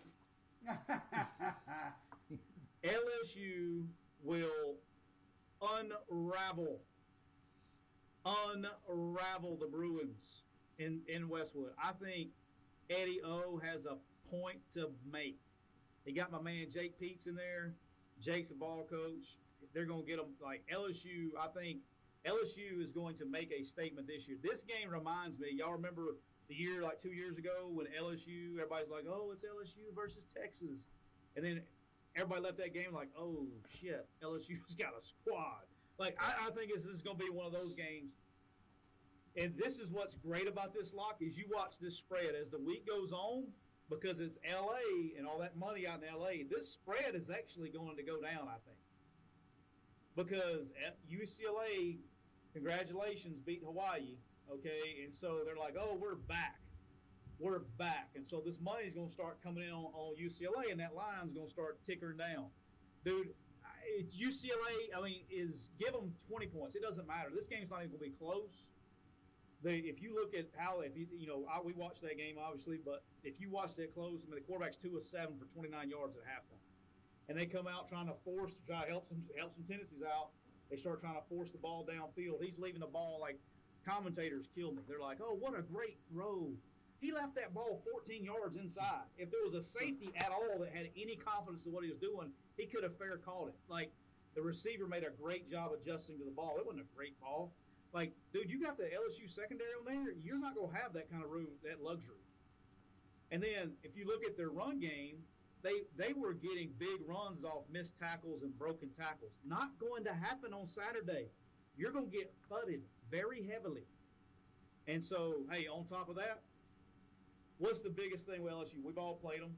Speaker 1: LSU will unravel the Bruins in Westwood. I think Eddie O has a point to make. He got my man Jake Peets in there. Jake's a ball coach. They're going to get them like LSU. I think LSU is going to make a statement this year. This game reminds me, y'all remember the year like 2 years ago when LSU, everybody's like, oh, it's LSU versus Texas. And then everybody left that game like, oh, shit, LSU's got a squad. Like, I think this is going to be one of those games. And this is what's great about this lock is you watch this spread as the week goes on because it's L.A. and all that money out in L.A. This spread is actually going to go down, I think. Because at UCLA, congratulations, beat Hawaii, okay? And so they're like, oh, we're back. We're back. And so this money is going to start coming in on UCLA, and that line's going to start tickering down. Dude, UCLA, give them 20 points. It doesn't matter. This game's not even going to be close. If you look at how, we watched that game, obviously, but if you watched it close, the quarterback's 2 of 7 for 29 yards at halftime. And they come out trying to help some tendencies out. They start trying to force the ball downfield. He's leaving the ball like commentators killed me. They're like, oh, what a great throw. He left that ball 14 yards inside. If there was a safety at all that had any confidence in what he was doing, he could have fair called it. Like, The receiver made a great job adjusting to the ball. It wasn't a great ball. Like, dude, you got the LSU secondary on there. You're not going to have that kind of room, that luxury. And then if you look at their run game, they were getting big runs off missed tackles and broken tackles. Not going to happen on Saturday. You're going to get fudded very heavily. And so, hey, on top of that, what's the biggest thing with LSU? We've all played them.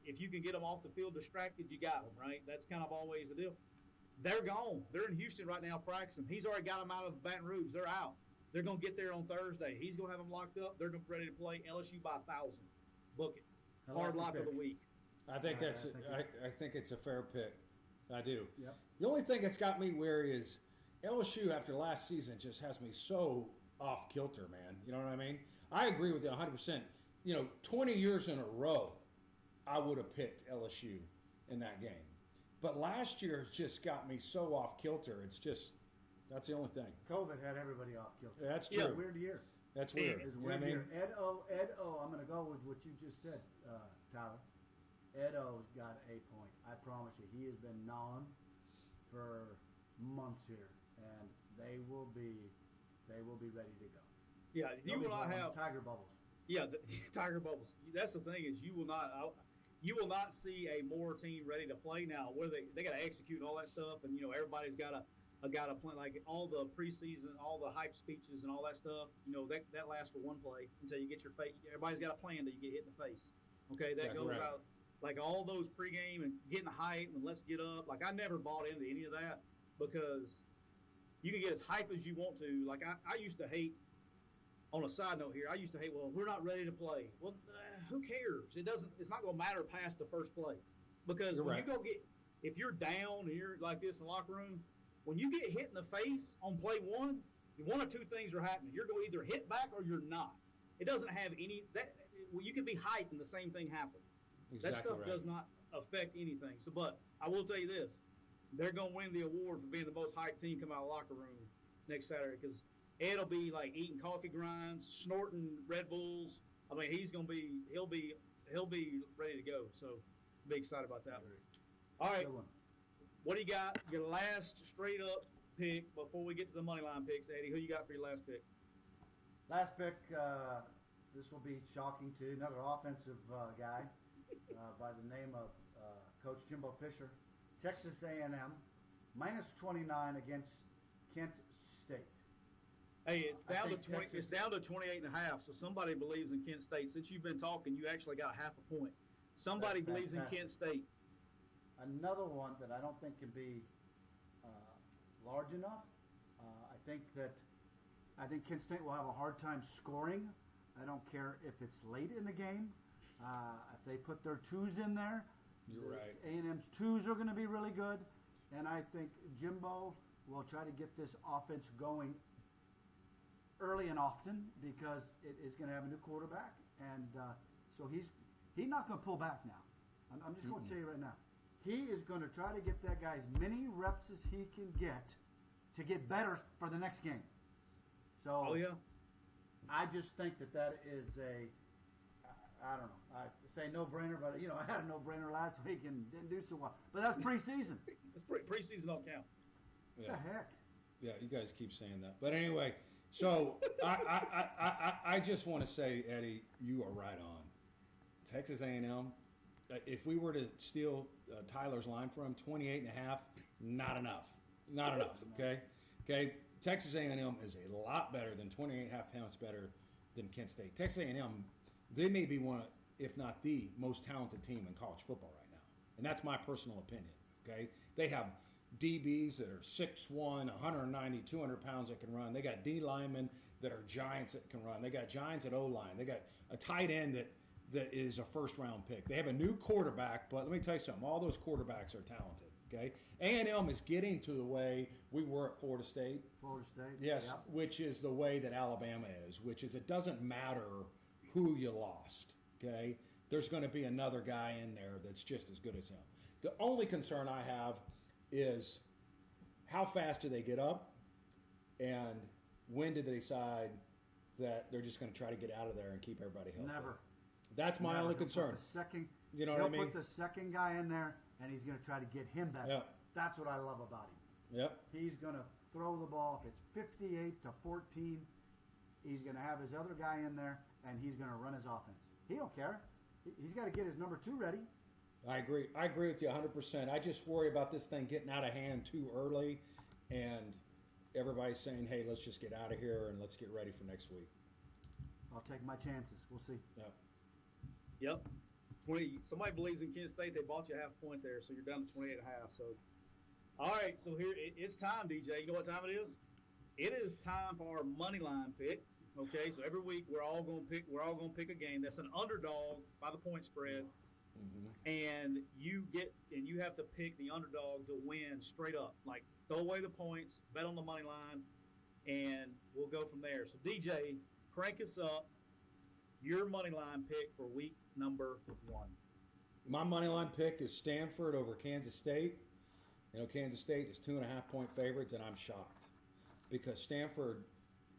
Speaker 1: If you can get them off the field distracted, you got them, right? That's kind of always the deal. They're gone. They're in Houston right now practicing. He's already got them out of Baton Rouge. They're out. They're going to get there on Thursday. He's going to have them locked up. They're going to be ready to play LSU by 1,000. Book it. Hard lock of the week.
Speaker 2: I think I think it's a fair pick. I do.
Speaker 3: Yep.
Speaker 2: The only thing that's got me wary is LSU after last season just has me so off kilter, man. You know what I mean? I agree with you 100%. 20 years in a row, I would have picked LSU in that game. But last year just got me so off kilter. It's just, that's the only thing.
Speaker 3: COVID had everybody off kilter.
Speaker 2: That's true.
Speaker 3: Yeah, weird year.
Speaker 2: That's weird.
Speaker 3: It's a weird year. Ed O, I'm going to go with what you just said, Tyler. Ed O's got a point. I promise you. He has been gnawing for months here, and they will be ready to go.
Speaker 1: Yeah, you will not have
Speaker 3: tiger bubbles.
Speaker 1: Yeah, the tiger bubbles. That's the thing is you will not see a more team ready to play now. Where they got to execute all that stuff, and everybody's got to plan, like all the preseason, all the hype speeches and all that stuff. That lasts for one play until you get your face. Everybody's got a plan until you get hit in the face. Okay, that
Speaker 2: exactly
Speaker 1: goes
Speaker 2: right.
Speaker 1: out. Like all those pregame and getting hype and let's get up. Like I never bought into any of that because you can get as hype as you want to. Like I used to hate. On a side note here, I used to hate. Well, we're not ready to play. Well, who cares? It's not going to matter past the first play because
Speaker 2: You're
Speaker 1: when
Speaker 2: right.
Speaker 1: you go get, if you're down and you're like this in the locker room, when you get hit in the face on play one of two things are happening. You're going to either hit back or you're not. It doesn't have any that. Well, you can be hyped and the same thing happens.
Speaker 2: Exactly
Speaker 1: That stuff
Speaker 2: right.
Speaker 1: does not affect anything. So, but I will tell you this: they're going to win the award for being the most hyped team come out of the locker room next Saturday because Ed will be like eating coffee grinds, snorting Red Bulls. I mean, he'll be ready to go. So, be excited about that one. All right, what do you got? Your last straight up pick before we get to the Moneyline picks, Eddie. Who you got for your last pick?
Speaker 3: Last pick. This will be shocking to another offensive guy by the name of Coach Jimbo Fisher. Texas A&M -29 against Kent State.
Speaker 1: Hey, it's down to 20.
Speaker 3: Texas,
Speaker 1: It's down to 28.5. So somebody believes in Kent State. Since you've been talking, you actually got half a point. Somebody
Speaker 3: That's
Speaker 1: believes
Speaker 3: fantastic.
Speaker 1: in Kent State.
Speaker 3: Another one that I don't think can be large enough. I think Kent State will have a hard time scoring. I don't care if it's late in the game. If they put their twos in there,
Speaker 2: You're right.
Speaker 3: A&M's twos are going to be really good. And I think Jimbo will try to get this offense going early and often because it is going to have a new quarterback. And so he's not going to pull back now. I'm just going to tell you right now. He is going to try to get that guy as many reps as he can get to get better for the next game. So
Speaker 1: Oh yeah.
Speaker 3: I just think that is I don't know. I say no-brainer, but I had a no-brainer last week and didn't do so well. But that's preseason.
Speaker 1: It's preseason don't count.
Speaker 3: What the heck?
Speaker 2: Yeah, you guys keep saying that. But anyway, so I just want to say, Eddie, you are right on. Texas A&M, if we were to steal Tyler's line for him, 28.5, not enough. Not enough, okay? Okay, Texas A&M is a lot better than 28.5 pounds better than Kent State. Texas A&M, they may be one of, if not the most talented team in college football right now. And that's my personal opinion, okay? They have DBs that are 6'1", 190, 200 pounds that can run. They got D linemen that are giants that can run. They got giants at O-line. They got a tight end that is a first-round pick. They have a new quarterback, but let me tell you something. All those quarterbacks are talented, okay? A&M is getting to the way we were at Florida State.
Speaker 3: Florida State.
Speaker 2: Yes,
Speaker 3: Yep.
Speaker 2: which is the way that Alabama is, which is it doesn't matter who you lost, okay? There's going to be another guy in there that's just as good as him. The only concern I have is how fast do they get up and when do they decide that they're just going to try to get out of there and keep everybody healthy?
Speaker 3: Never.
Speaker 2: That's my
Speaker 3: Never.
Speaker 2: only
Speaker 3: He'll
Speaker 2: concern.
Speaker 3: put the second,
Speaker 2: You know
Speaker 3: he'll
Speaker 2: what I mean?
Speaker 3: put the second guy in there, and he's going to try to get him better.
Speaker 2: Yeah.
Speaker 3: That's what I love about him.
Speaker 2: Yep.
Speaker 3: He's going to throw the ball. If it's 58-14, he's going to have his other guy in there, and he's going to run his offense. He don't care. He's got to get his number 2 ready.
Speaker 2: I agree. I agree with you 100%. I just worry about this thing getting out of hand too early, and everybody's saying, hey, let's just get out of here and let's get ready for next week.
Speaker 3: I'll take my chances. We'll see.
Speaker 1: Yep. 20. Somebody believes in Kansas State. They bought you a half point there, so you're down to 28.5. So, all right. So here it's time, DJ. You know what time it is? It is time for our Moneyline Pick. Okay. So every week we're all going to pick a game that's an underdog by the point spread, and you have to pick the underdog to win straight up. Like throw away the points, bet on the money line, and we'll go from there. So DJ, crank us up. Your money line pick for week number 1.
Speaker 2: My money line pick is Stanford over Kansas State. You know, Kansas State is 2.5 point favorites, and I'm shocked because Stanford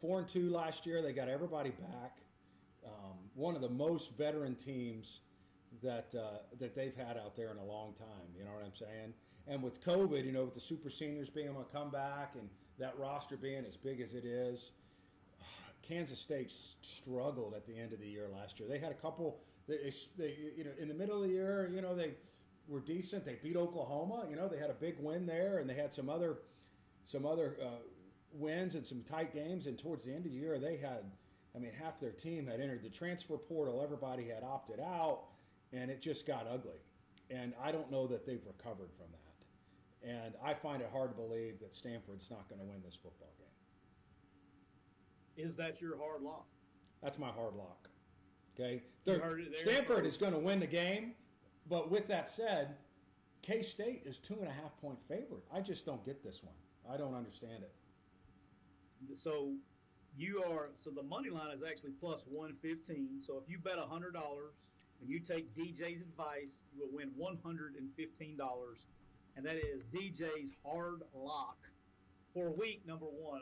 Speaker 2: 4-2 last year. They got everybody back. One of the most veteran teams that they've had out there in a long time. You know what I'm saying? And with COVID, you know, with the super seniors being able to come back and that roster being as big as it is. Kansas State struggled at the end of the year last year. They had a couple. They you know, in the middle of the year, you know, they were decent. They beat Oklahoma. You know, they had a big win there, and they had some other wins and some tight games. And towards the end of the year, they had, I mean, half their team had entered the transfer portal. Everybody had opted out, and it just got ugly. And I don't know that they've recovered from that. And I find it hard to believe that Stanford's not going to win this football game.
Speaker 1: Is that your hard lock?
Speaker 2: That's my hard lock. Okay,
Speaker 1: Stanford
Speaker 2: is going to win the game, but with that said, K-State is 2.5 point favorite. I just don't get this one. I don't understand it.
Speaker 1: So the money line is actually plus 115. So if you bet $100 and you take DJ's advice, you will win $115, and that is DJ's hard lock for week number 1.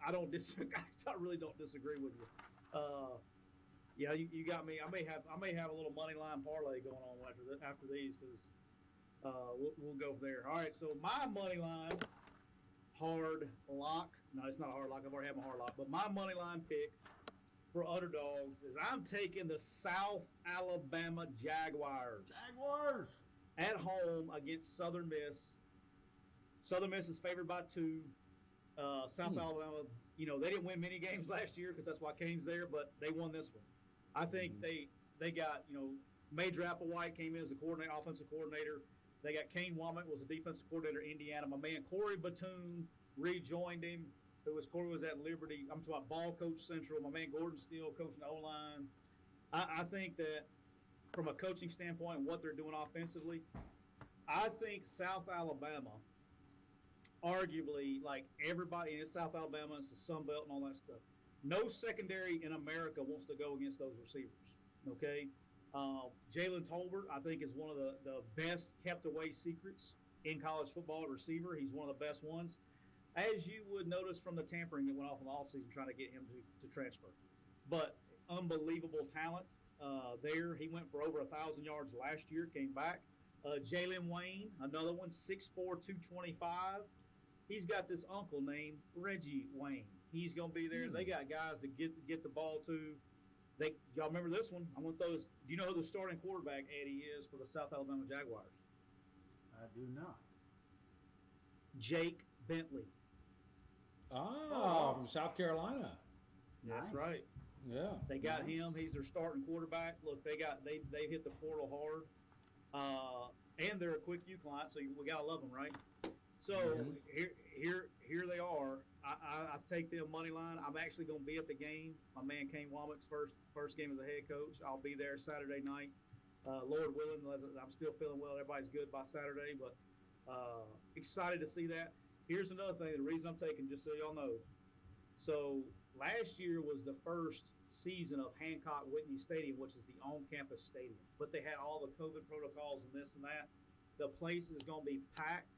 Speaker 1: I don't disagree. I really don't disagree with you. Yeah, you got me. I may have a little money line parlay going on after these because we'll go there. All right, so my money line hard lock. No, it's not a hard lock. I've already had my hard lock. But my money line pick for underdogs is I'm taking the South Alabama Jaguars.
Speaker 3: Jaguars
Speaker 1: At home against Southern Miss. Southern Miss is favored by 2. South Alabama, you know, they didn't win many games last year because that's why Kane's there, but they won this one. I think they got, you know, Major Applewhite came in as the offensive coordinator. They got Kane Womack was the defensive coordinator at Indiana. My man Corey Batoon rejoined him. Corey was at Liberty. I'm talking about ball coach Central. My man Gordon Steele coaching the O-line. I think that from a coaching standpoint and what they're doing offensively, I think South Alabama, arguably, like everybody, and it's South Alabama, it's the Sun Belt and all that stuff. No secondary in America wants to go against those receivers, okay? Jalen Tolbert, I think, is one of the best kept-away secrets in college football at receiver. He's one of the best ones. As you would notice from the tampering that went off in the offseason trying to get him to transfer. But unbelievable talent there. He went for over 1,000 yards last year, came back. Jalen Wayne, another one, 6'4", 225. He's got this uncle named Reggie Wayne. He's going to be there. They got guys to get the ball to. Y'all remember this one? I'm going to throw this. Do you know who the starting quarterback, Eddie, is for the South Alabama Jaguars?
Speaker 3: I do not.
Speaker 1: Jake Bentley.
Speaker 2: From South Carolina.
Speaker 1: That's right.
Speaker 2: Yeah.
Speaker 1: They got him. He's their starting quarterback. Look, they hit the portal hard. And they're a QwikCut client, so we gotta love them, right? So here they are. I take them money line. I'm actually gonna be at the game. My man Kane Womack's first game as a head coach. I'll be there Saturday night. Lord willing, I'm still feeling well. Everybody's good by Saturday, but excited to see that. Here's another thing. The reason I'm taking, just so y'all know. So last year was the first season of Hancock Whitney Stadium, which is the on-campus stadium. But they had all the COVID protocols and this and that. The place is going to be packed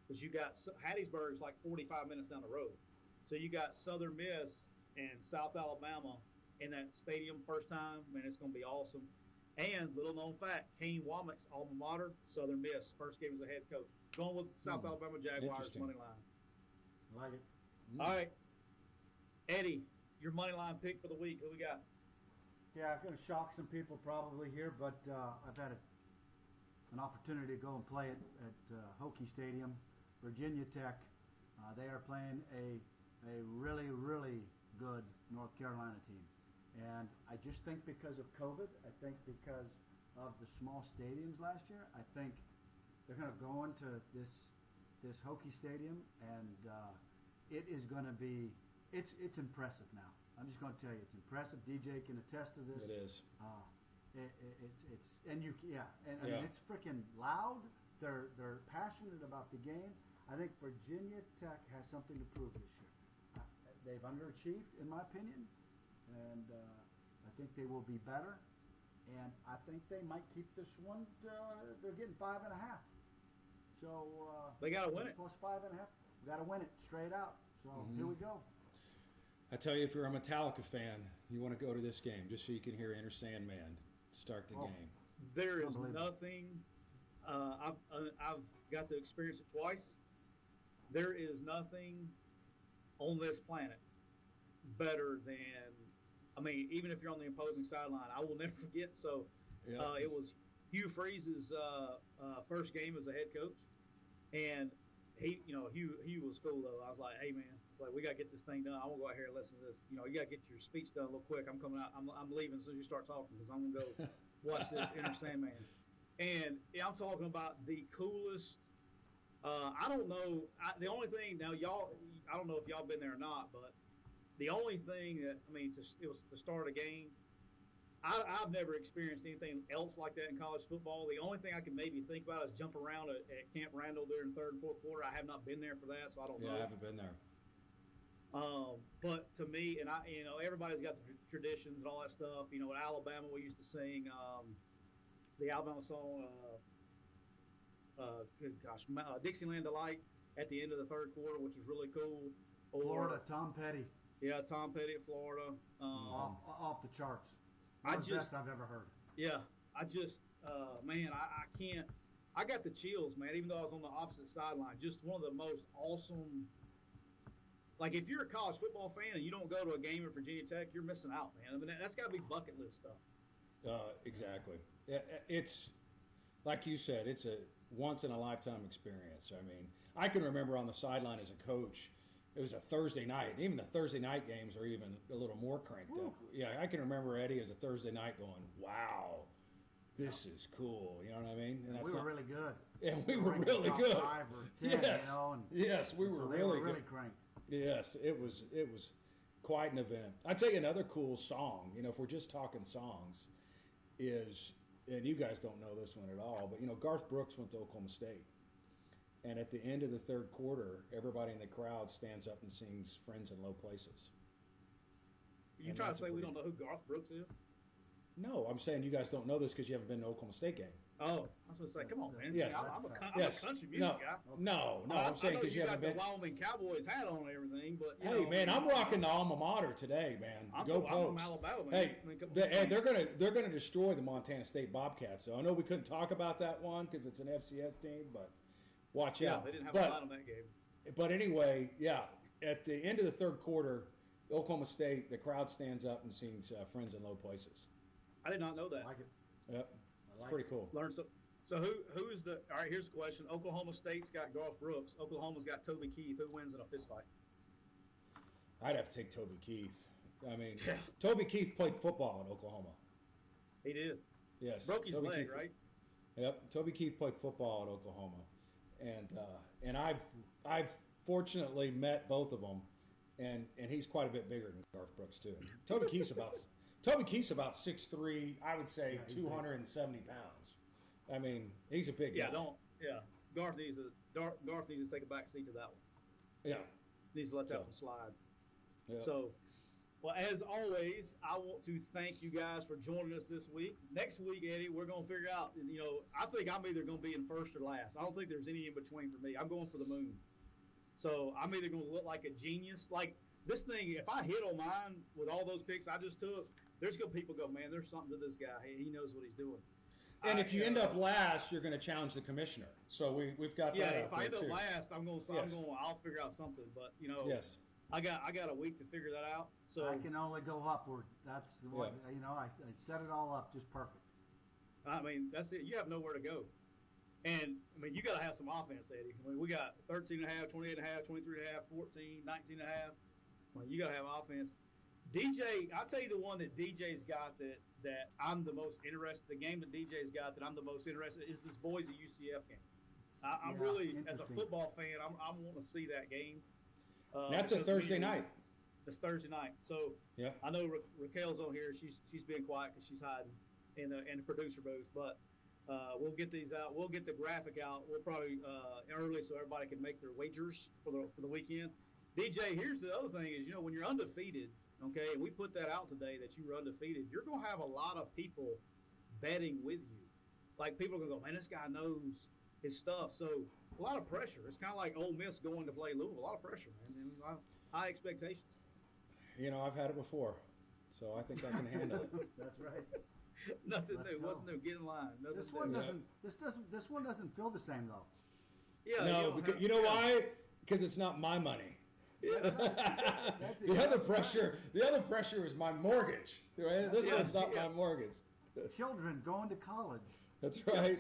Speaker 1: because you got Hattiesburg's like 45 minutes down the road. So you got Southern Miss and South Alabama in that stadium first time. Man, it's going to be awesome. And little known fact, Kane Womack's alma mater, Southern Miss, first game as a head coach. Going with South Alabama Jaguars
Speaker 2: Interesting.
Speaker 1: money line.
Speaker 3: I like it.
Speaker 1: All right, Eddie, your money line pick for the week. Who we got?
Speaker 3: Yeah, I'm going to shock some people probably here, but I've had an opportunity to go and play at Hokie Stadium, Virginia Tech. They are playing a really, really good North Carolina team. And I just think because of COVID, I think because of the small stadiums last year, I think they're going to go into this Hokie Stadium, and it is going to be it's impressive now. I'm just going to tell you, it's impressive. DJ can attest to this.
Speaker 2: It is.
Speaker 3: It's and you I mean it's freaking loud. They're passionate about the game. I think Virginia Tech has something to prove this year. They've underachieved, in my opinion, and I think they will be better. And I think they might keep this one. They're getting 5.5. So
Speaker 1: They got to win it.
Speaker 3: plus 5.5. We got to win it straight out. So here we go.
Speaker 2: I tell you, if you're a Metallica fan, you want to go to this game just so you can hear Enter Sandman start the game.
Speaker 1: There is nothing. I've got to experience it twice. There is nothing on this planet better than. I mean, even if you're on the opposing sideline, I will never forget. So, it was Hugh Freeze's first game as a head coach, and Hugh was cool though. I was like, hey man, it's like we gotta get this thing done. I want to go out here and listen to this. You gotta get your speech done a little quick. I'm coming out. I'm leaving as soon as you start talking because I'm gonna go watch this Enter Sandman. And I'm talking about the coolest. I don't know. The only thing now, y'all. I don't know if y'all been there or not, but the only thing that it was to start a game. I've never experienced anything else like that in college football. The only thing I can maybe think about is jump around at Camp Randall during the third and fourth quarter. I have not been there for that, so I don't know.
Speaker 2: Yeah, I haven't been there.
Speaker 1: But to me, and everybody's got the traditions and all that stuff. At Alabama, we used to sing the Alabama song, Dixieland Delight at the end of the third quarter, which is really cool.
Speaker 3: Florida, Tom Petty.
Speaker 1: Yeah, Tom Petty at Florida.
Speaker 3: Off the charts. Best I've ever heard.
Speaker 1: Yeah, I just, man, I can't. I got the chills, man. Even though I was on the opposite sideline, just one of the most awesome. Like, if you're a college football fan and you don't go to a game at Virginia Tech, you're missing out, man. I mean, that's got to be bucket list stuff.
Speaker 2: Exactly. It's like you said. It's a once in a lifetime experience. I mean, I can remember on the sideline as a coach. It was a Thursday night. Even the Thursday night games are even a little more cranked up. Yeah, I can remember Eddie as a Thursday night going, wow, this is cool. You know what I mean? And
Speaker 3: we were really good.
Speaker 2: And we were really good.
Speaker 3: 5 or 10,
Speaker 2: yes.
Speaker 3: Yes,
Speaker 2: we were really good.
Speaker 3: Cranked.
Speaker 2: Yes, it was quite an event. I'd tell you another cool song, if we're just talking songs, is, and you guys don't know this one at all, but, Garth Brooks went to Oklahoma State. And at the end of the third quarter, everybody in the crowd stands up and sings Friends in Low Places.
Speaker 1: You trying to say we don't know who Garth Brooks is?
Speaker 2: No, I'm saying you guys don't know this because you haven't been to an Oklahoma State game.
Speaker 1: Oh, I was going to say, come on, man.
Speaker 2: Yes.
Speaker 1: I'm a country music guy.
Speaker 2: No, I'm saying because you haven't been.
Speaker 1: I know you got the Wyoming Cowboys hat on and everything, but
Speaker 2: hey, man, I'm rocking the alma mater today, man. Go Pokes.
Speaker 1: I'm from Alabama, man.
Speaker 2: Hey, they're gonna destroy the Montana State Bobcats. So I know we couldn't talk about that one because it's an FCS team, but watch out.
Speaker 1: They didn't have a line on that game.
Speaker 2: But anyway, at the end of the third quarter, Oklahoma State, the crowd stands up and sings "Friends in Low Places."
Speaker 1: I did not know that.
Speaker 3: I like it.
Speaker 2: Yep, it's pretty cool.
Speaker 1: Learn some. So who is the? All right, here's the question. Oklahoma State's got Garth Brooks. Oklahoma's got Toby Keith. Who wins in a fist fight?
Speaker 2: I'd have to take Toby Keith. I mean, Toby Keith played football in Oklahoma.
Speaker 1: He did.
Speaker 2: Yes.
Speaker 1: Broke his
Speaker 2: Toby
Speaker 1: leg,
Speaker 2: Keith,
Speaker 1: right?
Speaker 2: Yep. Toby Keith played football at Oklahoma, and I've fortunately met both of them, and he's quite a bit bigger than Garth Brooks too. Toby Keith's about 6'3", I would say 270 pounds. I mean, he's a big guy.
Speaker 1: Garth needs to take a back seat to that one.
Speaker 2: Yeah.
Speaker 1: Needs to let that one slide.
Speaker 2: Yeah.
Speaker 1: So, well, as always, I want to thank you guys for joining us this week. Next week, Eddie, we're going to figure out, I think I'm either going to be in first or last. I don't think there's any in between for me. I'm going for the moon. So I'm either going to look like a genius. Like this thing, if I hit on mine with all those picks I just took, there's going to people go, man, there's something to this guy. He knows what he's doing.
Speaker 2: And if you end up last, you're going to challenge the commissioner. So we've got that
Speaker 1: Yeah,
Speaker 2: out
Speaker 1: if I
Speaker 2: there
Speaker 1: end up
Speaker 2: too.
Speaker 1: last, I'll figure out something. But
Speaker 2: Yes.
Speaker 1: I got a week to figure that out. So
Speaker 3: I can only go upward. That's what I set it all up just perfect.
Speaker 1: I mean, that's it. You have nowhere to go. And, I mean, you got to have some offense, Eddie. I mean, we got 13.5, 28.5, 23.5, 14, 19.5. I mean, you got to have offense. DJ, I'll tell you the one that DJ's got that I'm the most interested, the game that DJ's got that I'm the most interested in is this Boise UCF game. I'm really, as a football fan, I'm wanting to see that game.
Speaker 2: That's a Thursday night.
Speaker 1: It's Thursday night. So I know Raquel's on here. She's being quiet because she's hiding in the producer booth. But we'll get these out. We'll get the graphic out. We'll probably early so everybody can make their wagers for the weekend. DJ, here's the other thing is, when you're undefeated, okay, and we put that out today that you were undefeated, you're going to have a lot of people betting with you. Like, people are going to go, man, this guy knows his stuff. So a lot of pressure. It's kind of like Ole Miss going to play Louisville. A lot of pressure, man. And high expectations.
Speaker 2: I've had it before, so I think I can handle it.
Speaker 3: That's right.
Speaker 1: Nothing new. What's new? Get in line.
Speaker 3: This one doesn't feel the same though.
Speaker 1: Yeah.
Speaker 2: No, because you know why? Because it's not my money.
Speaker 1: Yeah.
Speaker 2: The other pressure is my mortgage. Right? This one's not my mortgage.
Speaker 3: Children going to college.
Speaker 2: That's right.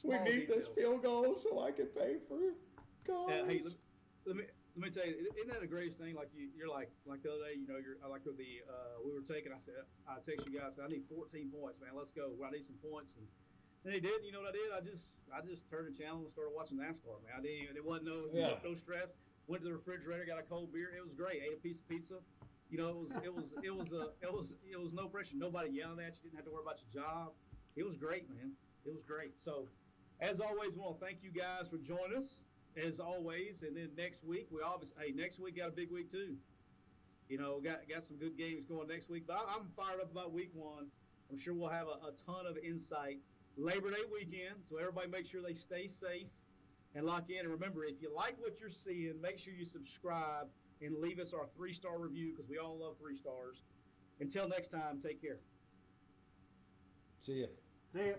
Speaker 2: We need this field goal so I can pay for college.
Speaker 1: Hey, let me tell you, isn't that the greatest thing? Like you're like the other day, I like the we were taking. I text you guys. I said, I need 14 points, man. Let's go. I need some points, and they did. You know what I did? I just turned the channel and started watching NASCAR, man. I didn't even. It wasn't no stress. Went to the refrigerator, got a cold beer. It was great. Ate a piece of pizza. It was no pressure. Nobody yelling at you. Didn't have to worry about your job. It was great, man. It was great. So, as always, we want to thank you guys for joining us. As always, and then next week next week got a big week too. Got some good games going next week. But I'm fired up about week one. I'm sure we'll have a ton of insight. Labor Day weekend, so everybody make sure they stay safe and lock in. And remember, if you like what you're seeing, make sure you subscribe and leave us our 3-star review because we all love 3 stars. Until next time, take care.
Speaker 2: See ya.
Speaker 3: See ya.